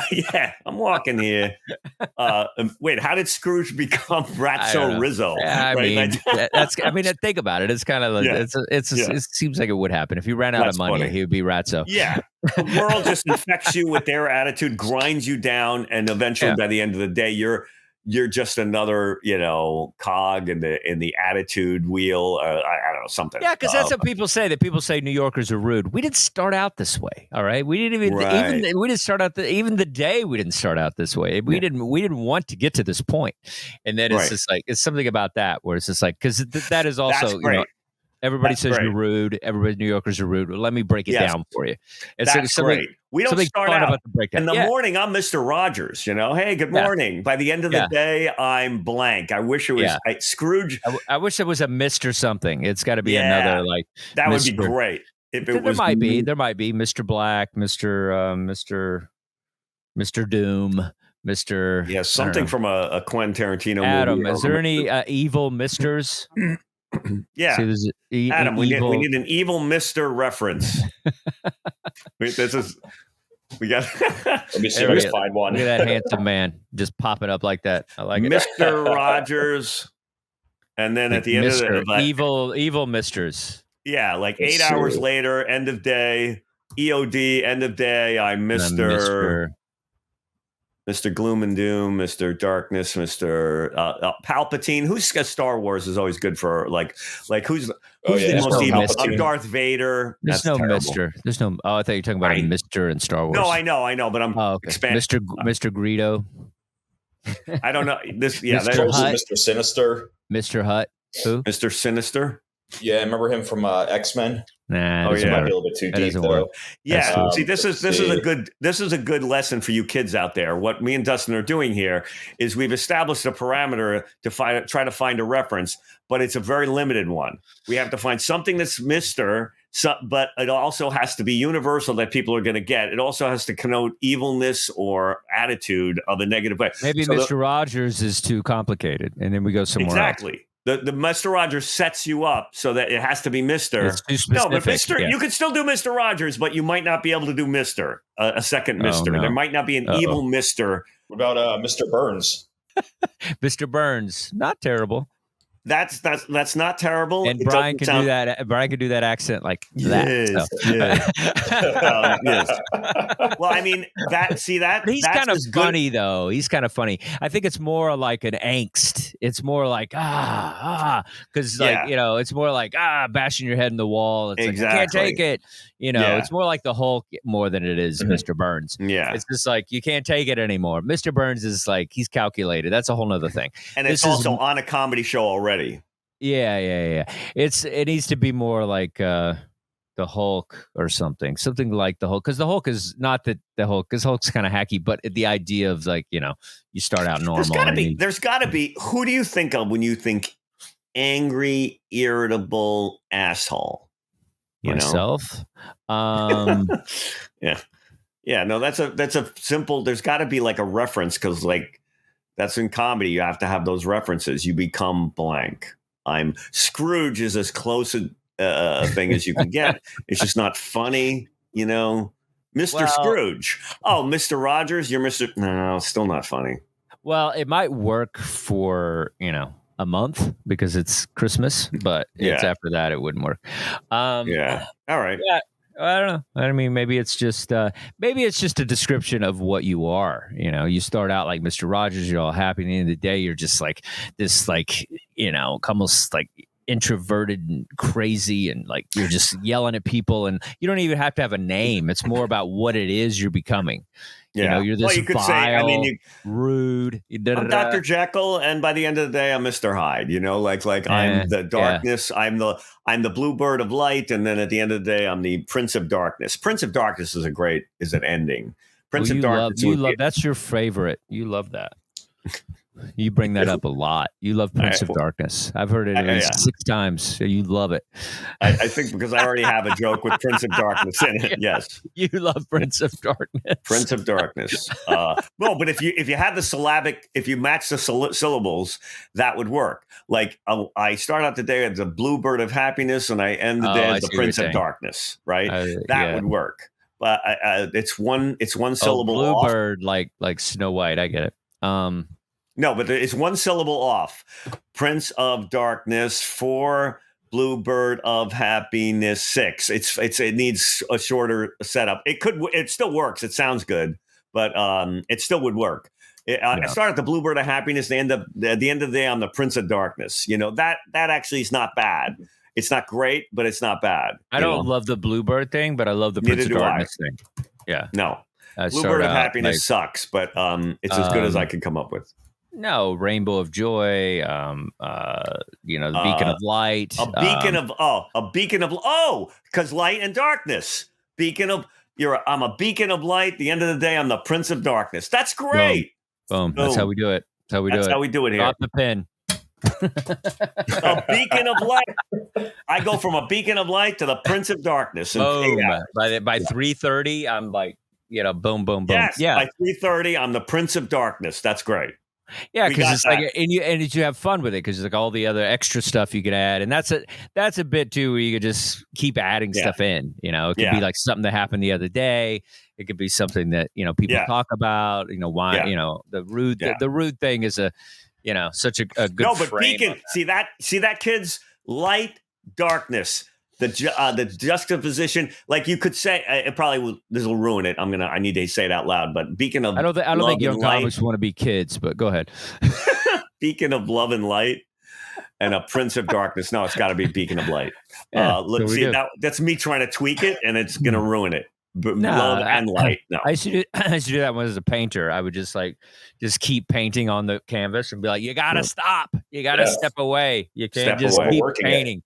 walking here. Wait, how did Scrooge become Ratso Rizzo? Think about it. It's kind of like it seems like it would happen if he ran out of money. He would be Ratso. Yeah. The world just infects you with their attitude, grinds you down, and eventually, by the end of the day, you're just another, cog in the attitude wheel. I don't know, something. Yeah, because that's what people say. That people say New Yorkers are rude. We didn't start out this way. All right, we didn't even we didn't start out even the day we didn't start out this way. We didn't want to get to this point, and then it's just like it's something about that where it's just like because that is also everybody says you're rude. Everybody, New Yorkers are rude. Well, let me break it down for you. That's great. We don't start out in the morning. I'm Mr. Rogers. Hey, good morning. By the end of the day, I'm blank. I wish it was Scrooge. I wish it was a Mr. something. It's got to be another like that would be great. If it was, there might be Mr. Black, Mr. Doom. Mr. Something from a Quentin Tarantino Adam, movie. Is there any evil misters? Adam, we need an evil Mr. reference. We got. Let me see if I can find one. Look at that handsome man just popping up like that. I like it. Mr. Rogers, and then at the end of the evil misters. Yeah, like 8 hours later, end of day, EOD, end of day. I'm Mr. Gloom and Doom, Mr. Darkness, Mr. Palpatine. Who's Star Wars is always good for who's the most evil? I'm Darth Vader. There's no terrible. Mr. There's no. Oh, I thought you were talking about a Mr. in Star Wars. No, I know, but I'm expanding. Mr. Greedo. I don't know this. Mr. Sinister. Mr. Hutt. Who? Mr. Sinister. Yeah, I remember him from X-Men. Nah, might be a little bit too deep though. Yeah, see, this is a good lesson for you kids out there. What me and Dustin are doing here is we've established a parameter to try to find a reference, but it's a very limited one. We have to find something that's Mr. But it also has to be universal that people are going to get. It also has to connote evilness or attitude of a negative way. Maybe Mr. Rogers is too complicated, and then we go somewhere else. The Mr. Rogers sets you up so that it has to be Mr. It's too specific. No, but Mr. You could still do Mr. Rogers, but you might not be able to do Mr. A second Mr. No. There might not be an evil Mr. What about Mr. Burns? Mr. Burns, not terrible. That's not terrible. And Brian can do that. Brian can do that accent like that. Yes. Well, I mean that. He's kind of funny though. He's kind of funny. I think it's more like an angst. It's more like because it's more like bashing your head in the wall. It's like I can't take it. It's more like the Hulk more than it is Mr. Burns. Yeah, it's just like you can't take it anymore. Mr. Burns is like he's calculated. That's a whole nother thing. And it's also on a comedy show already. Yeah. It needs to be more like the the Hulk or something like the Hulk, because the Hulk is not the Hulk, because Hulk's kind of hacky, but the idea of like, you know, you start out normal. There's gotta be. Who do you think of when you think angry, irritable asshole? You myself. Yeah. No, that's a simple. There's got to be like a reference, because like that's in comedy. You have to have those references. You become blank. I'm Scrooge is as close a thing as you can get. It's just not funny, you know. Mr. Scrooge. Oh, Mr. Rogers, you're Mr. No, still not funny. Well, it might work for, you know, a month because it's Christmas, but it's after that it wouldn't work. Yeah. All right. Yeah. I don't know. I mean, maybe it's just a description of what you are. You know, you start out like Mr. Rogers, you're all happy. At the end of the day, you're just like this, like, you know, almost like introverted and crazy, and like you're just yelling at people, and you don't even have to have a name. It's more about what it is you're becoming. Yeah. You know, you're this you could vile, say, I mean, rude. I'm Dr. Jekyll, and by the end of the day, I'm Mr. Hyde. You know, like I'm the darkness. Yeah. I'm the bluebird of light, and then at the end of the day, I'm the Prince of Darkness. Prince of Darkness is an ending. Prince of Darkness. You love that's your favorite. You love that. You bring that up a lot. You love Prince of Darkness. I've heard it at least 6 times. So you love it. I think because I already have a joke with Prince of Darkness in it. Yes, you love Prince of Darkness. Prince of Darkness. No, but if you had the syllabic, if you match the syllables, that would work. Like I start out the day as a bluebird of happiness, and I end the day as the Prince of Darkness. Right? That would work. But it's one syllable. Bluebird, like Snow White. I get it. No, but it's one syllable off. Prince of Darkness, 4, Bluebird of Happiness, 6. It needs a shorter setup. It still works. It sounds good, but it still would work. I start at the Bluebird of Happiness. At the end of the day, I'm the Prince of Darkness. You know, that actually is not bad. It's not great, but it's not bad. I don't love the Bluebird thing, but I love the Prince of Darkness thing. Yeah. No. Bluebird of Happiness sucks, but it's as good as I could come up with. No, Rainbow of Joy, you know, the Beacon of Light. A beacon of because light and darkness. I'm a beacon of light. The end of the day, I'm the Prince of Darkness. That's great. Boom. That's how we do it. That's how we do it here. Drop the pin. A beacon of light. I go from a beacon of light to the Prince of Darkness. Boom. By 3:30, I'm like, you know, boom, boom, boom. Yes, by 3:30, I'm the Prince of Darkness. That's great. Yeah, because it's like, and you have fun with it, because it's like all the other extra stuff you could add, and that's a bit too where you could just keep adding stuff in. You know, it could be like something that happened the other day. It could be something that, you know, people talk about. You know, why you know the rude thing is such a good. No, but beacon. See that kids, light, darkness. The juxtaposition, like you could say, it probably this will ruin it. I need to say it out loud, but beacon of I don't think young comics want to be kids, but go ahead. Beacon of love and light, and a Prince of Darkness. No, it's got to be beacon of light. Let's see. That's me trying to tweak it, and it's gonna ruin it. Love and light. No, I used to do that when I was a painter. I would just keep painting on the canvas and be like, "You gotta stop. You gotta step away. You can't just keep painting."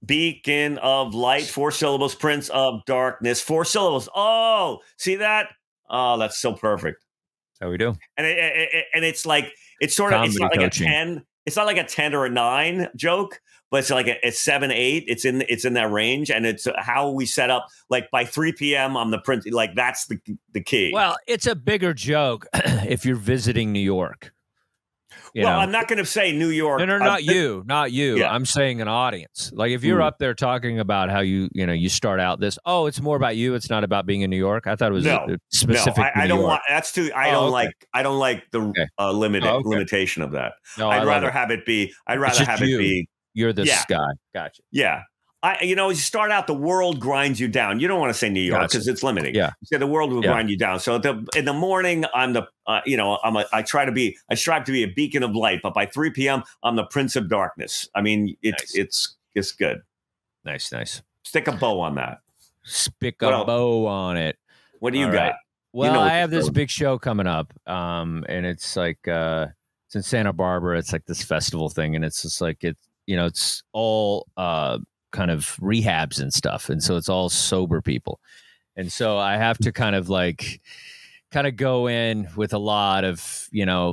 Beacon of light, 4 syllables. Prince of Darkness, 4 syllables. Oh, see that? Oh, that's so perfect. That's how we do. And it's like it's not like a 10. It's not like a 10 or a 9 joke, but it's like a 7, 8. It's in that range, and it's how we set up. Like by 3 p.m., I'm the Prince. Like that's the key. Well, it's a bigger joke if you're visiting New York. I'm not going to say New York. No, not you. Yeah. I'm saying an audience. Like if you're up there talking about how you start out this. Oh, it's more about you. It's not about being in New York. I thought it was specific. No, I don't want. That's too. I don't like the limitation of that. No, I'd rather have it be. You're this guy. Gotcha. Yeah. You start out, the world grinds you down. You don't want to say New York because it's limiting. Yeah. You say the world will grind you down. So in the morning, I'm I strive to be a beacon of light, but by 3 p.m., I'm the Prince of Darkness. I mean, it's good. Nice. Stick a bow on that. Stick a bow on it. What do you got? Right. Well, I have this big show coming up, and it's like it's in Santa Barbara. It's like this festival thing, and it's just like it's all kind of rehabs and stuff. And so it's all sober people. And so I have to kind of go in with a lot of,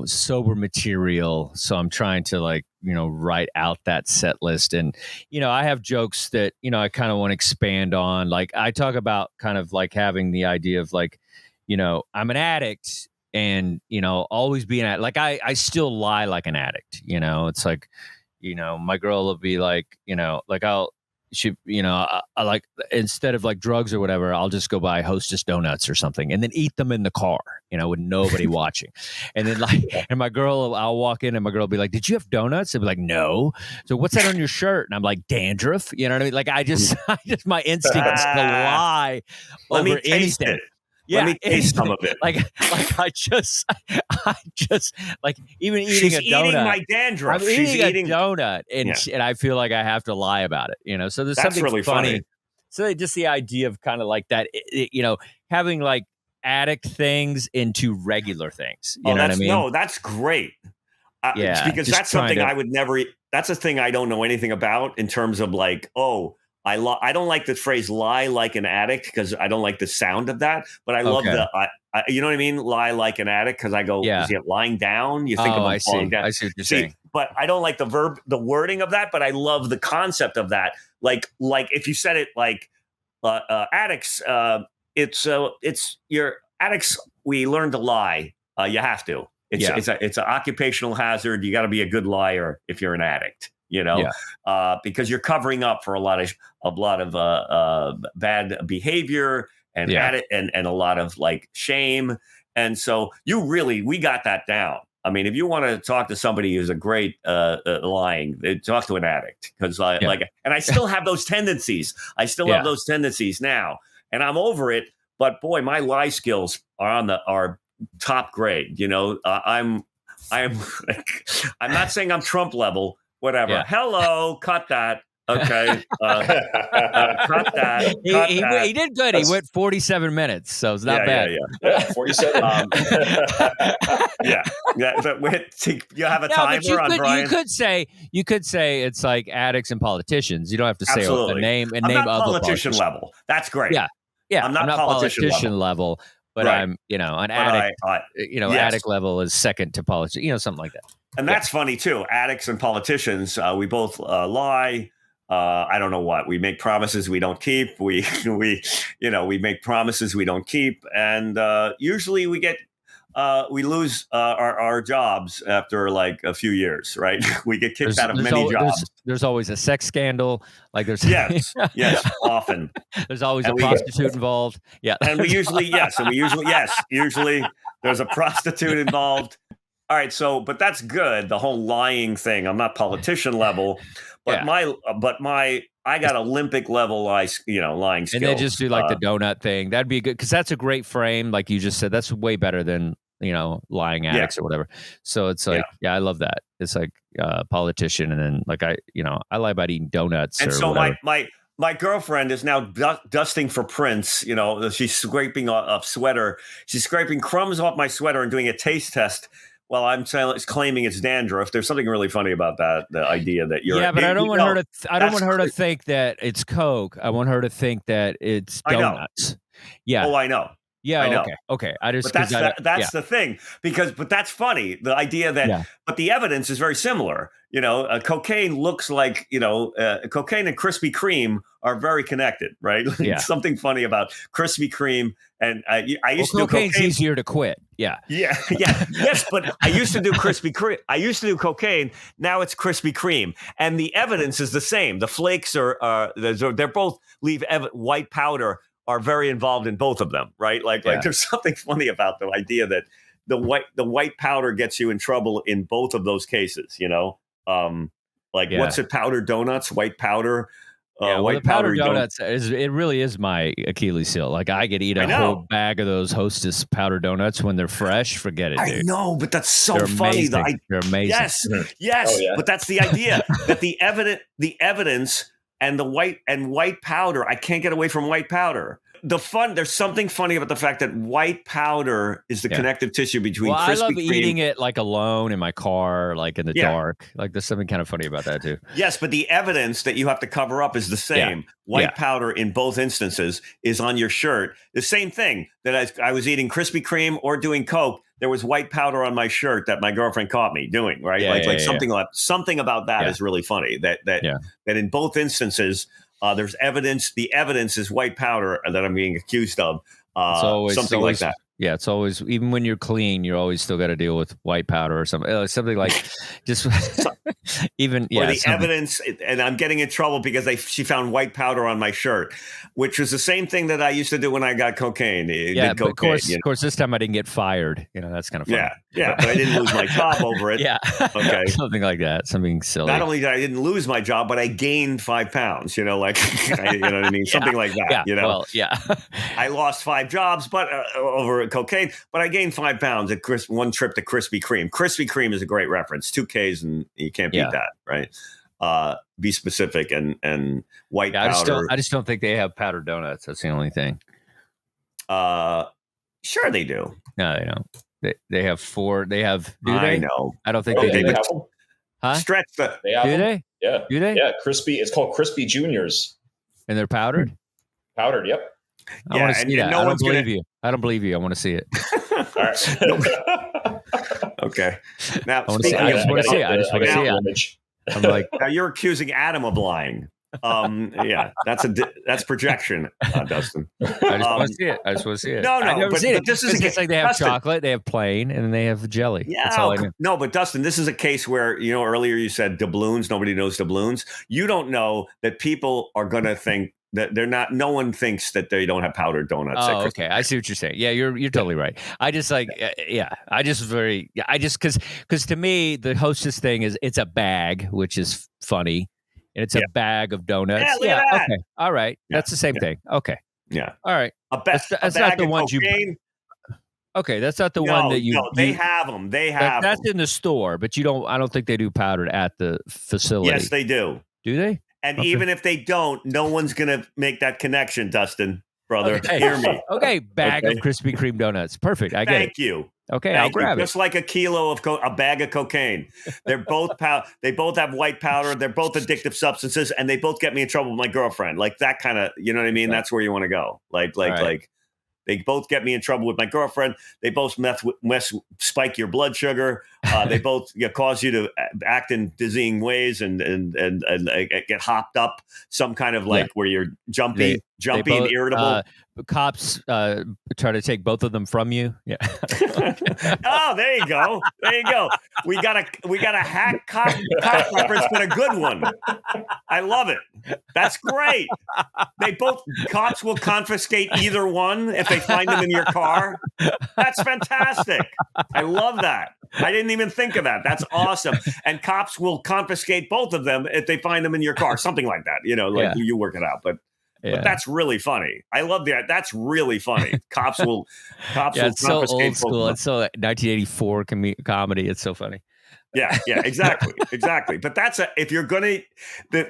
sober material. So I'm trying to write out that set list. And, I have jokes that, I kind of want to expand on. Like I talk about kind of like having the idea of I'm an addict and, always being at like, I still lie like an addict, it's like, my girl will be like, I like, instead of like drugs or whatever, I'll just go buy Hostess donuts or something and then eat them in the car, with nobody watching. And then and my girl, I'll walk in and my girl will be like, did you have donuts? I'll be like, no. So what's that on your shirt? And I'm like, dandruff. You know what I mean? Like I just my instinct is to lie over anything. Let me taste some of it. Like I just like even eating She's a donut. Eating my dandruff. She's eating a donut, and I feel like I have to lie about it. So there's something really funny. So just the idea of kind of like that, having like addict things into regular things. You know what I mean? No, that's great. Because that's something I would never. That's a thing I don't know anything about in terms of like, I don't like the phrase "lie like an addict" because I don't like the sound of that. But I love you know what I mean? Lie like an addict because I go, is he lying down? You think of him falling down. I see what you're saying. But I don't like the wording of that. But I love the concept of that. Like if you said it like addicts, it's your addicts. We learn to lie. You have to. It's an occupational hazard. You got to be a good liar if you're an addict. Because you're covering up for a lot of bad behavior and and a lot of like shame. And so we got that down. I mean, if you want to talk to somebody who's a great lying, talk to an addict because and I still have those tendencies. I still have those tendencies now, and I'm over it. But boy, my lie skills are top grade. I'm not saying I'm Trump level. Whatever. Yeah. Hello, cut that. Okay. Cut that. He did good. He went 47 minutes, so it's not bad. Yeah, 47. Yeah. But you have a timer on Brian. You could say it's like addicts and politicians. You don't have to say the name and I'm name not other politician level. That's great. Yeah. I'm not politician level. But right. I'm, an addict. Addict level is second to politician. Something like that. And that's funny too. Addicts and politicians, we both lie. I don't know what. We make promises we don't keep. We make promises we don't keep, and usually we lose our jobs after like a few years, right? We get kicked out of many jobs. There's always a sex scandal. Like there's yes, often. There's always a prostitute involved. Yeah, and usually there's a prostitute involved. All right, but that's good. The whole lying thing. I'm not politician level, but I got Olympic level lying skills. And then just do like the donut thing. That'd be good because that's a great frame. Like you just said, that's way better than lying addicts or whatever. So it's like, I love that. It's like politician, and then like I lie about eating donuts. And or so whatever. my girlfriend is now dusting for prints. She's scraping a sweater. She's scraping crumbs off my sweater and doing a taste test. Well, I'm claiming it's dandruff. There's something really funny about that. The idea that you're but I don't want her to. I don't want her to think that it's Coke. I want her to think that it's donuts. Yeah. Oh, I know. Yeah. I know. Okay. But that's the thing but that's funny. The idea that, but the evidence is very similar. Cocaine looks like cocaine and Krispy Kreme are very connected, right? Something funny about Krispy Kreme. And I used to do cocaine. Cocaine's easier to quit. Yeah. Yes, but I used to do Krispy Kreme. I used to do cocaine. Now it's Krispy Kreme, and the evidence is the same. The flakes they're both leave white powder are very involved in both of them, right? Like there's something funny about the idea that the white powder gets you in trouble in both of those cases. What's it? Powdered donuts, white powder. The powdered donuts it really is my Achilles heel. Like I could eat a whole bag of those Hostess powdered donuts when they're fresh. Forget it, dude. I know, but that's so funny. They're amazing. Yes. Oh, yeah. But that's the idea that the evidence and the white powder. I can't get away from white powder. there's something funny about the fact that white powder is the connective tissue between Krispy I love Kreme. eating it like alone in my car, like in the dark. Like there's something kind of funny about that too. Yes, but the evidence that you have to cover up is the same. White powder in both instances is on your shirt. The same thing that I was eating Krispy Kreme or doing Coke. There was white powder on my shirt that my girlfriend caught me doing. Right, something about that is really funny. That in both instances. There's evidence. The evidence is white powder that I'm being accused of. Something like that. Yeah, it's always, even when you're clean, you always still got to deal with white powder or something. Something like just even or the evidence. And I'm getting in trouble because she found white powder on my shirt, which was the same thing that I used to do when I got cocaine. But of course, this time I didn't get fired. That's kind of funny. Yeah, but I didn't lose my job over it. Okay, something like that. Something silly. Not only did I didn't lose my job, but I gained 5 pounds. You know what I mean? Something like that. I lost 5 jobs, but over cocaine, but I gained 5 pounds at one trip to Krispy Kreme. Krispy Kreme is a great reference. 2 Ks and you can't beat that, right? Be specific and white powder. I just don't think they have powdered donuts. That's the only thing. Sure they do. No, they don't. They have 4. They have. Do I they? know. I don't think they do. Have them. Huh? Stretch the. They have do them? they? Yeah. Do they? Yeah. Crispy. It's called Crispy Juniors. And they're powdered. Powdered. Yep. I want to see that. I don't believe you. I don't believe you. I want to see it. All right. Okay. Now, I just want to see it. I just want to see it. I'm like, now you're accusing Adam of lying. That's projection, Dustin. I just want to see it. I just want to see it. No, I've never seen it. This is it's like they have Dustin, chocolate, they have plain, and then they have jelly. Yeah, that's all I know. No, but Dustin, this is a case where earlier you said doubloons. Nobody knows doubloons. You don't know that people are going to think that they're not. No one thinks that they don't have powdered donuts. Oh, okay. I see what you're saying. Yeah, you're totally right. I just like, because to me the Hostess thing is it's a bag, which is funny. And it's a bag of donuts. Yeah, look at that. Okay. All right. That's the same thing. Okay. Yeah. All right. That's not the ones you. Okay, that's not the one that you. No, they have them. They have. That's in the store, but you don't. I don't think they do powdered at the facility. Yes, they do. Do they? And even if they don't, no one's gonna make that connection, Dustin, brother. Okay. Hear me. Okay, bag of Krispy Kreme donuts. Perfect. I get it. Thank you. Okay, I'll grab it. Just like a kilo of a bag of cocaine. They're both they both have white powder. They're both addictive substances, and they both get me in trouble with my girlfriend. Like that kind of, you know what I mean? Right. That's where you want to go. Like they both get me in trouble with my girlfriend. They both spike your blood sugar. They both cause you to act in dizzying ways and get hopped up. Some kind of where you're jumpy and irritable. Cops try to take both of them from you. Yeah. Oh, there you go. There you go. We got a hack cop reference, but a good one. I love it. That's great. Cops will confiscate either one if they find them in your car. That's fantastic. I love that. I didn't even think of that. That's awesome. And cops will confiscate both of them if they find them in your car. Something like that. You work it out. But that's really funny. I love that. That's really funny. Cops will it's so old school. It's so 1984 comedy. It's so funny. Yeah, exactly. But if you're gonna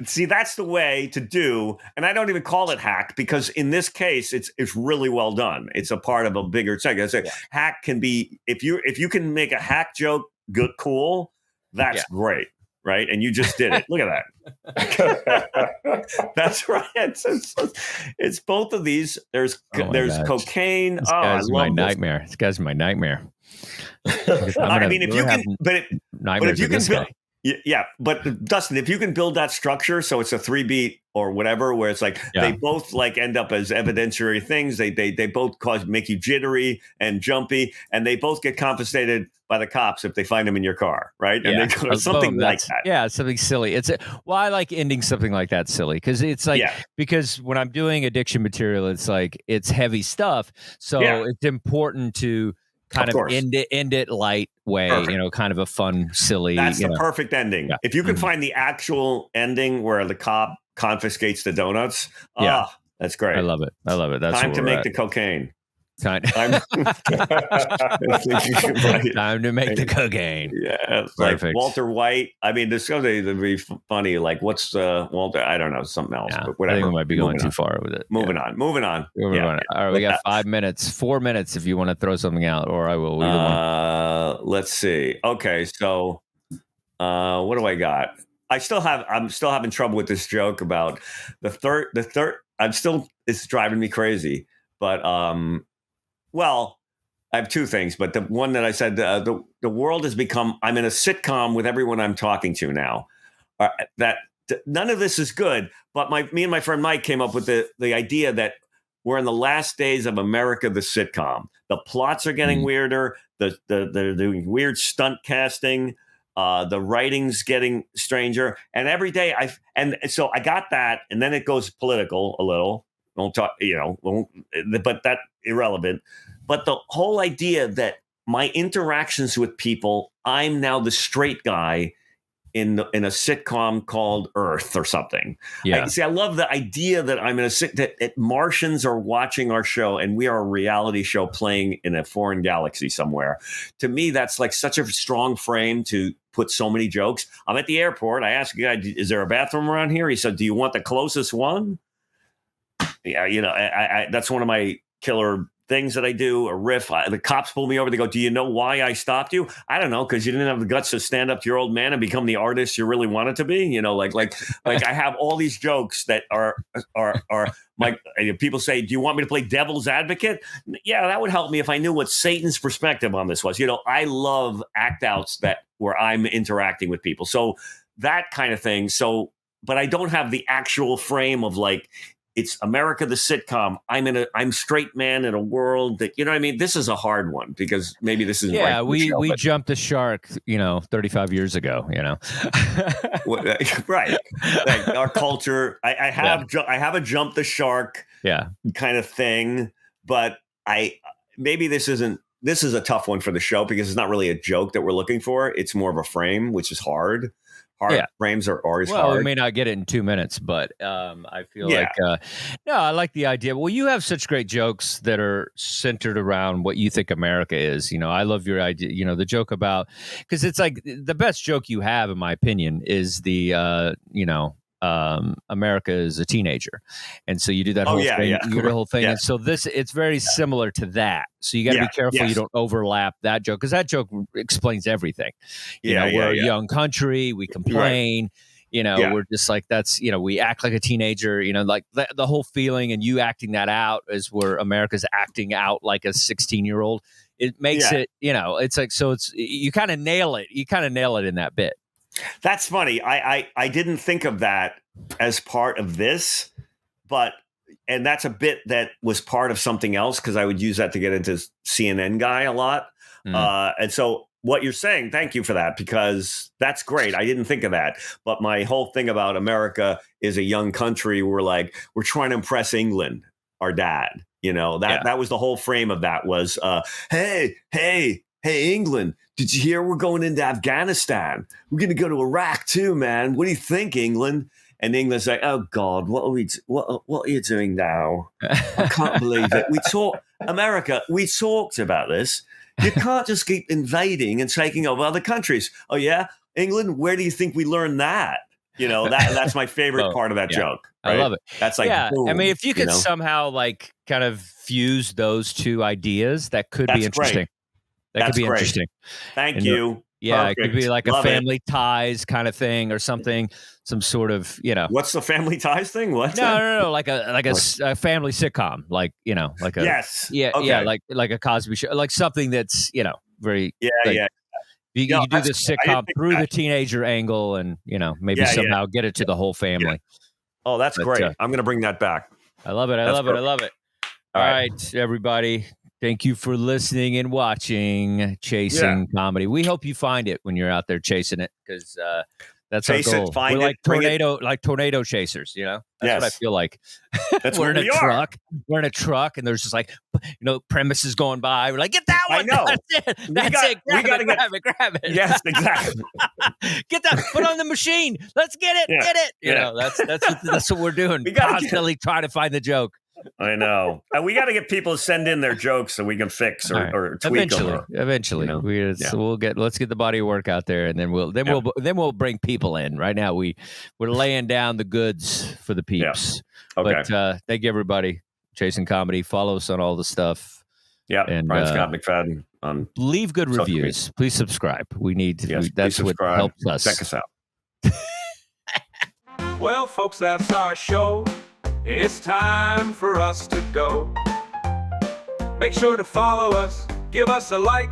see, that's the way to do. And I don't even call it hack because in this case, it's really well done. It's a part of a bigger thing. Hack can be if you can make a hack joke good, cool. That's great. Right. And you just did it. Look at that. That's right. It's both of these. There's cocaine. This guy's my nightmare. This guy's my nightmare. I mean, if you can, but if you can build, but Dustin, if you can build that structure, so it's a 3-beat or whatever, where it's like they both end up as evidentiary things. They both make you jittery and jumpy, and they both get compensated by the cops if they find them in your car, right? And they go something like that. Yeah, something silly. I like ending something like that silly because it's because when I'm doing addiction material, it's it's heavy stuff, so it's important to kind of end it light way, perfect. Kind of a fun, silly. That's the perfect ending. Yeah. If you can find the actual ending where the cop confiscates the donuts, that's great. I love it. That's time to make the cocaine. Time, Right. time to make the cocaine. Yeah, it's like Perfect. Walter White. I mean, there's something to be funny. Like, what's Walter? I don't know, something else, Yeah, but whatever. I think we might be going Moving too on. far with it. Moving on. Moving on. Moving on. All right, we got 5 minutes, 4 minutes if you want to throw something out, or I will. Either one. Let's see. Okay, so what do I got? I'm still having trouble with this joke about the third. It's driving me crazy. But well, I have two things. But the one that I said, the world has become. I'm in a sitcom with everyone I'm talking to now. That none of this is good. But me and my friend Mike came up with the idea that we're in the last days of America the sitcom. The plots are getting weirder. They're doing weird stunt casting. The writing's getting stranger, and every day so I got that, and then it goes political a little. Won't talk, but that's irrelevant. But the whole idea that my interactions with people, I'm now the straight guy in a sitcom called Earth or something. Yeah. I love the idea that I'm in that Martians are watching our show and we are a reality show playing in a foreign galaxy somewhere. To me, that's like such a strong frame to put so many jokes. I'm at the airport. I asked a guy, is there a bathroom around here? He said, do you want the closest one? Yeah, I that's one of my killer things that I do, a riff. The cops pull me over. They go, do you know why I stopped you? I don't know, because you didn't have the guts to stand up to your old man and become the artist you really wanted to be. Like I have all these jokes that are my people say, do you want me to play devil's advocate? Yeah, that would help me if I knew what Satan's perspective on this was. I love act outs where I'm interacting with people. So that kind of thing. So, but I don't have the actual frame of like, it's America the sitcom. I'm straight man in a world that, you know what I mean? This is a hard one because maybe this isn't right. We jumped the shark, 35 years ago, Right. Like our culture, I have a jump the shark kind of thing, but maybe this is a tough one for the show because it's not really a joke that we're looking for. It's more of a frame, which is hard. Frames are always hard. Well, we may not get it in 2 minutes, but I feel like no, I like the idea. Well, you have such great jokes that are centered around what you think America is. I love your idea. The joke about, because it's like the best joke you have, in my opinion, is the America is a teenager, and so you do that whole thing. You do the whole thing, and so it's very similar to that. So you got to be careful you don't overlap that joke, because that joke explains everything. We're a young country. We complain. Right. We're just like we act like a teenager. Like the whole feeling, and you acting that out is where America's acting out like a 16-year-old. It makes it. It's like you kind of nail it. You kind of nail it in that bit. That's funny. I didn't think of that as part of this, and that's a bit that was part of something else because I would use that to get into CNN guy a lot. And so what you're saying, thank you for that, because that's great. I didn't think of that. But my whole thing about America is a young country. We're trying to impress England, our dad. That was the whole frame of that was, hey, England, did you hear we're going into Afghanistan? We're going to go to Iraq too, man. What do you think, England? And England's like, oh God, what are you doing now? I can't believe it. America, we talked about this. You can't just keep invading and taking over other countries. Oh yeah, England, where do you think we learned that? That's my favorite part of that joke. Right? I love it. That's like, boom, I mean, if you could somehow kind of fuse those two ideas, that could be interesting. Great. That could be interesting. Thank you. Yeah, Perfect. it could be like Love a family ties kind of thing or something, some sort of, What's the family ties thing? What? No, like a family sitcom, like a like a Cosby show, like something that's very You do this sitcom through the teenager angle, and maybe somehow get it to the whole family. Oh, that's great. I'm going to bring that back. I love it. I love it. All right, everybody. Thank you for listening and watching Chasing Comedy. We hope you find it when you're out there chasing it, because that's our goal. We're like tornado chasers, That's what I feel like. That's We're in a truck. We're in a truck, and there's just premises going by. We're like, get that one. I know. That's it. Grab it. Yes, exactly. Get that. Put on the machine. Let's get it. Get it. That's what we're doing. Constantly trying to find the joke. I know. And we got to get people to send in their jokes so we can fix or tweak them. Eventually, you know? let's get the body of work out there, and then we'll bring people in. Right now, we're laying down the goods for the peeps. Yeah. Okay. But thank you, everybody. Chasing Comedy. Follow us on all the stuff. Yeah. And Brian Scott McFadden. Leave good reviews. Please subscribe. We need to. Yes, That's what helps us. Check us out. Well, folks, that's our show. It's time for us to go. Make sure to follow us, give us a like,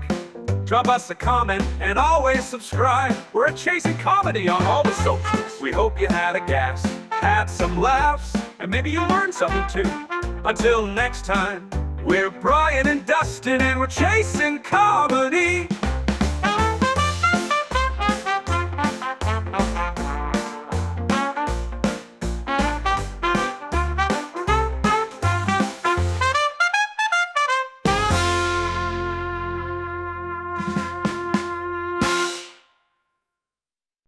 drop us a comment, and always subscribe. We're at Chasing Comedy on all the socials. We hope you had a gas, had some laughs, and maybe you learned something too. Until next time, we're Brian and Dustin, and we're Chasing Comedy.